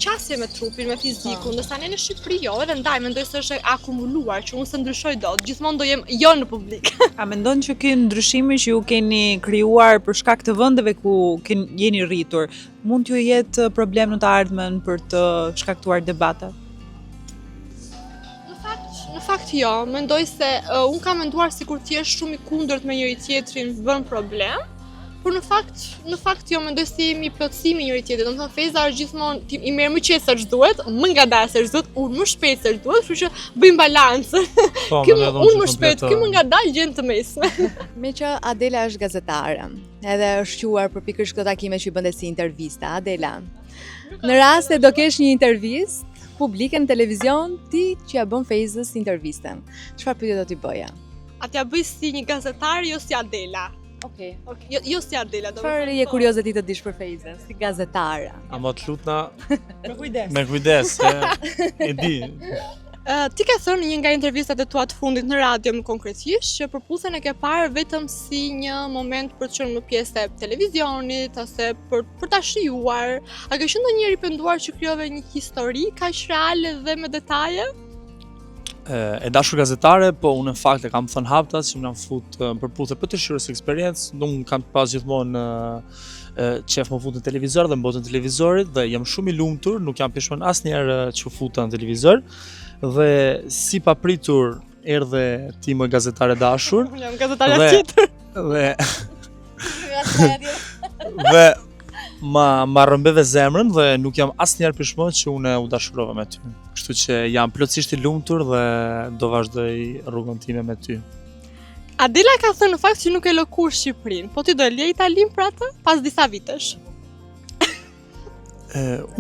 qasje me trupin, me fizikun, ndërsa ne në Shqipëri jo, edhe ndaj mendoj se është akumuluar, që unë se ndryshoj dot, gjithmonë do jem jo në publik. A mendon që ky ndryshimi që ju keni krijuar për shkak të vendeve ku jeni rritur, mund t'ju jetë problem në të ardhmen për të shkaktuar debate? Në fakt jo, mendoj se unë kam menduar sikur ti je shumë i kundërt me njëri tjetrin bën problem, por në fakt jo, mendoj se jemi plotësimi njëri tjetrit. Domethënë Feza është gjithmonë i merr më qetë sa ç'duhet, më ngadalë sa ç'duhet, unë më shpejt sa ç'duhet, kështu që bëjmë balancë. Unë më shpejt, ky më ngadalë gjën të mesme. Me që Adela është gazetare, edhe është quar për pikërisht këto takime që i bënde si intervista. Adela, në rast se do kesh një intervistë publike në televizion, ti që ja bën Fejzës intervistën, çfarë pyetje do t'i bëja? A t'ja bëj si një gazetar, jo si Adela. Okej. Jo si Adela, Çfarë je kurioze ti të dish për Fejzën, si gazetare? Ama t'lutna Me kujdes, e di. Ti ke thënë një nga intervistat e tua të fundit në radio më konkretisht që përputhen e ke parë vetëm si një moment për të qenë në pjesë e televizionit ose për ta shijuar. A ke qenë ndonjëherë i penduar që krijove një histori kaq reale dhe me detaje? E dashur gazetare, po unë në fakt e kam thënë haptas që më kanë fut përputhe për të shirës eksperiencë, unë kam pas gjithmonë qef më fut në televizor dhe në botën televizorit dhe jam shumë i lumtur, nuk jam peshon asnjëherë që futa në televizor. Dhe si papritur erdhe ti më gazetare dashur. Jam gazetare tjetër. Dhe ma rëmbeve zemrën dhe nuk jam asnjëherë pishmon që unë u dashurova me ty. Kështu që jam plotësisht i lumtur dhe do vazhdoj rrugën time me ty. Adela ka thënë në fakt që nuk e lë kurrë Shqipërinë, po ti do e lë Italinë për atë pas disa vitesh.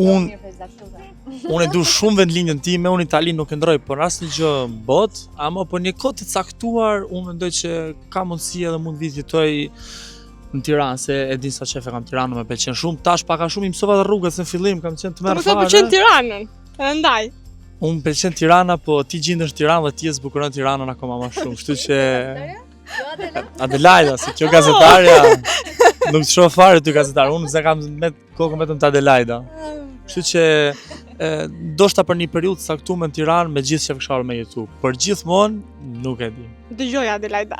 Unë e du shumë vendlinjën time, unë Italinë nuk e ndroj për asnjë gjë bot, ama për një kohë të caktuar, unë mendoj që ka mundësi edhe mund vit jetoj në Tiranë, se e din sa qef e kam Tiranën, më pëlqen shumë, tash paka shumë i mësova dhe rrugët, se në fillim kam qenë të merr fare. Të pëlqen Tiranën, e ndaj. Unë pëlqen Tirana, po ti gjendesh Tiranë dhe ti e zbukuron Tiranën akoma më shumë, kështu që Adelaida, si kjo gazetarja, nuk të shoh fare ty gazetar, unë se kam me kokën vetëm të Adelaida. Kështu që ndoshta për një periudhë të caktuar në Tiranë me gjithë që fshar me jetu, por gjithmonë nuk e di. Dëgjoj Adelaida.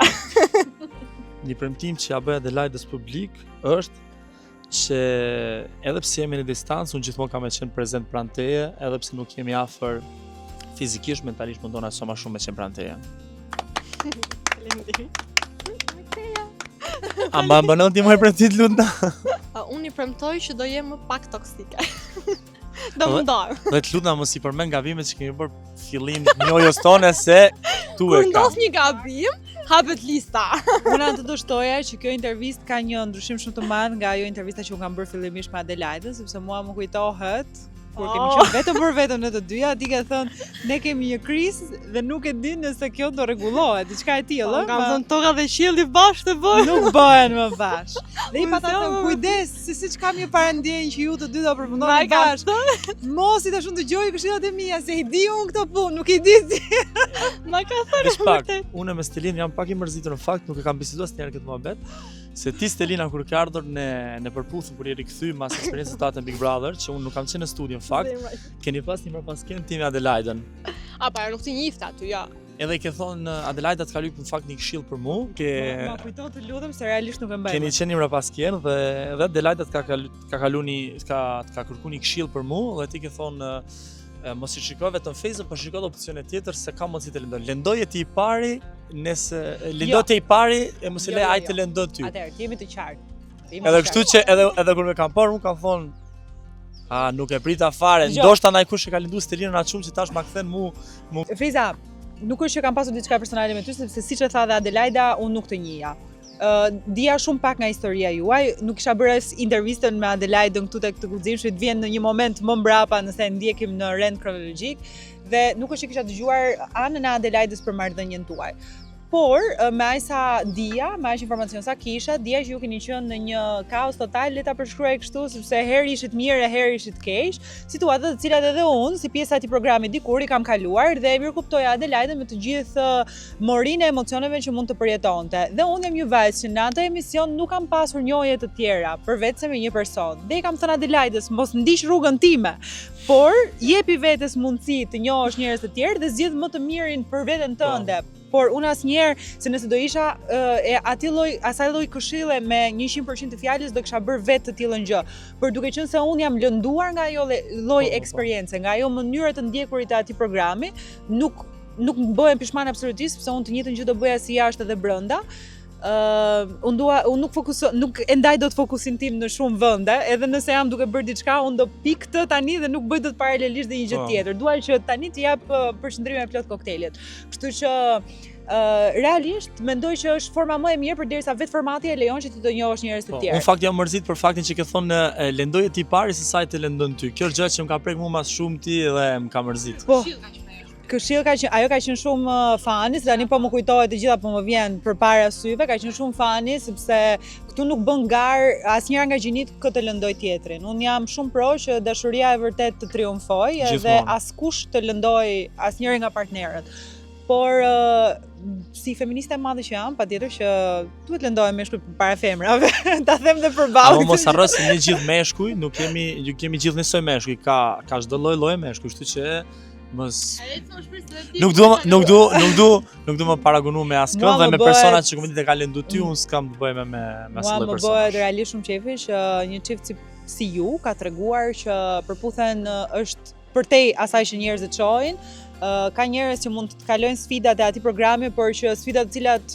Një premtim që ja bëj Adelaidës publik është që edhe pse jemi në distancë, unë gjithmonë kam qenë prezent pranë teje, edhe pse nuk jemi afër fizikisht, mentalisht mundona sa më shumë me qenë pranë teje. A mba bënon ti më premtit lutna? Unë i premtoj që do jem më pak toksike. Do më ndar. Dhe të lutna mos i përmend gabimet që kemi bërë fillim njojës tone se tu e kam. Kur ndodh një gabim, hapet lista. Unë atë do shtoja që kjo intervistë ka një ndryshim shumë të madh nga ajo intervista që unë kam bërë fillimisht me Adelaidën, sepse mua më kujtohet kur kemi qenë vetëm për vetëm në të dyja, ti ke thënë ne kemi një krizë dhe nuk e di nëse kjo do rregullohet, diçka e tillë. Kam thënë toka dhe qielli bashkë të bëhen. Nuk bëhen më bashkë. Dhe i pata thënë kujdes, se siç kam një parandjenjë që ju të dy do përfundoni bashkë. Mos i tash unë dëgjoj këshillat e mia se i di unë këtë punë, nuk i di ti. Ma ka thënë vërtet. Unë me Stelin jam pak i mërzitur në fakt, nuk e kam biseduar asnjëherë këtë muhabet. Se ti Stelina kur ke ardhur në përputhje kur i rikthy mas eksperiencës tate në Big Brother, që unë nuk kam qenë në studio në fakt, keni pas një marrëpasken tim Adelaidën. Pa, nuk ti njihte aty, ja. Edhe i ke thonë Adelaida të ka lyp në fakt një këshill për mua, ma kujton të lutem se realisht nuk e mbaj. Keni qenë një marrëpasken dhe Adelaida ka kërkuar një këshill për mua dhe ti ke thonë mos i shikoj vetëm Fejzën, por shikoj opsione tjetër se ka mundësi të lëndoj. Lendoje ti i pari, nëse lendote i pari e mos e le ai të lëndoj ty. Atëherë, jemi të qartë. Edhe kështu që edhe kur më kam parë, unë kam thonë nuk e prita fare, ndoshta ndaj kush e ka lënduar Stelinën atë shumë që tash ma kthen mu. Fejza, nuk është që kam pasur diçka personale me ty, sepse siç e tha dhe Adelaida, unë nuk të njihja. Dija shumë pak nga historia juaj, nuk kisha bërë as intervistën me Adelaidën këtu tek të guximshit, vjen në një moment më mbrapa nëse ndjekim në rend kronologjik dhe nuk është që kisha dëgjuar anën e Adelaidës për marrëdhënien tuaj. Por, me aq sa dija, me aq informacion sa kisha, dija që ju keni qenë në një kaos total, le ta përshkruaj kështu, sepse herë ishit mirë e herë ishit keq, situata të cilat edhe unë, si pjesa e atij programi dikur i kam kaluar dhe mirë kuptoja Adelaide me të gjithë morinë e emocioneve që mund të përjetonte. Dhe unë jam një vajzë që në atë emision nuk kam pasur njohje të tjera, përveç se me një person. Dhe i kam thënë Adelaides, mos ndiq rrugën time, por jepi vetes mundësi të njohësh njerëz të tjerë dhe zgjidh më të mirin për veten tënde. Por unë asnjëherë, se nëse do isha asaj lloj këshille me 100% të fjalës, do kisha bërë vetë të tillën gjë. Por duke qenë se unë jam lënduar nga ajo lloj eksperience, nga ajo mënyrë të ndjekurit e atij programi, nuk bëhem pishman absolutisht, sepse unë të njëjtën gjë do bëja si jashtë edhe brenda. Unë nuk e ndaj dot fokusin tim në shumë vende, edhe nëse jam duke bërë diçka, unë do pik këtë tani dhe nuk bëj dot paralelisht dhe një gjë tjetër. Dua që tani të jap përshëndrime plot koktejlit. Kështu që realisht mendoj që është forma më e mirë përderisa vetë formati e lejon që ti të njohësh njerëz të tjerë. Unë fakt jam mërzit për faktin që ke thonë lendoje ti pari se sa të lëndon ty. Kjo është gjë që më ka prek mua mas shumë ti dhe më ka mërzit. Këshill ajo ka qenë shumë fani, se tani po më kujtohet të gjitha, po më vjen përpara syve, ka qenë shumë fani sepse këtu nuk bën garë asnjëra nga gjinit këtë lëndoj tjetrin. Unë jam shumë pro që dashuria e vërtet të triumfoj dhe askush të lëndoj asnjëri nga partnerët. Por si feministe e madhe që jam, patjetër që duhet lëndohem meshkuj përpara femrave. Ta them dhe përballë. Mos harro se ne gjithë meshkuj, nuk kemi gjithë njësoj meshkuj, ka çdo lloj meshkuj, kështu që nuk du më paragonu me askën dhe me personat që komitet e ka lëndu ty, unë s'kam të bëjme me asë lloj personash. Mua më bëhet realisht shumë qefi që një çift si ju ka treguar që përputhen është përtej asaj që njerëzit shohin. Ka njerëz që mund të kalojnë sfidat e atij programi, por që sfidat të cilat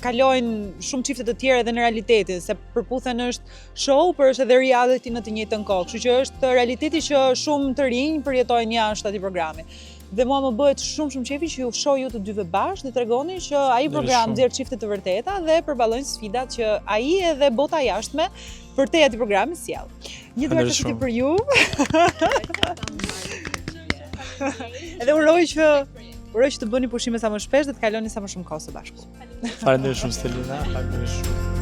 kalojnë shumë çifte të tjerë edhe në realitetin, se përputhen është show, por është edhe reality në të njëjtën kohë. Kështu që është realiteti që shumë të rinj përjetojnë jashtë atij programi. Dhe mua më bëhet shumë qefi që ju shoh ju të dyve bashkë dhe tregoni që ai program nxjerr çifte të vërteta dhe përballojnë sfidat që ai edhe bota jashtme përtej atij programi sjell. Një duart për ju. Edhe uroj që të bëni pushime sa më shpesh dhe të kaloni sa më shumë kohë së bashku. Faleminderit shumë Stelina, faleminderit shumë.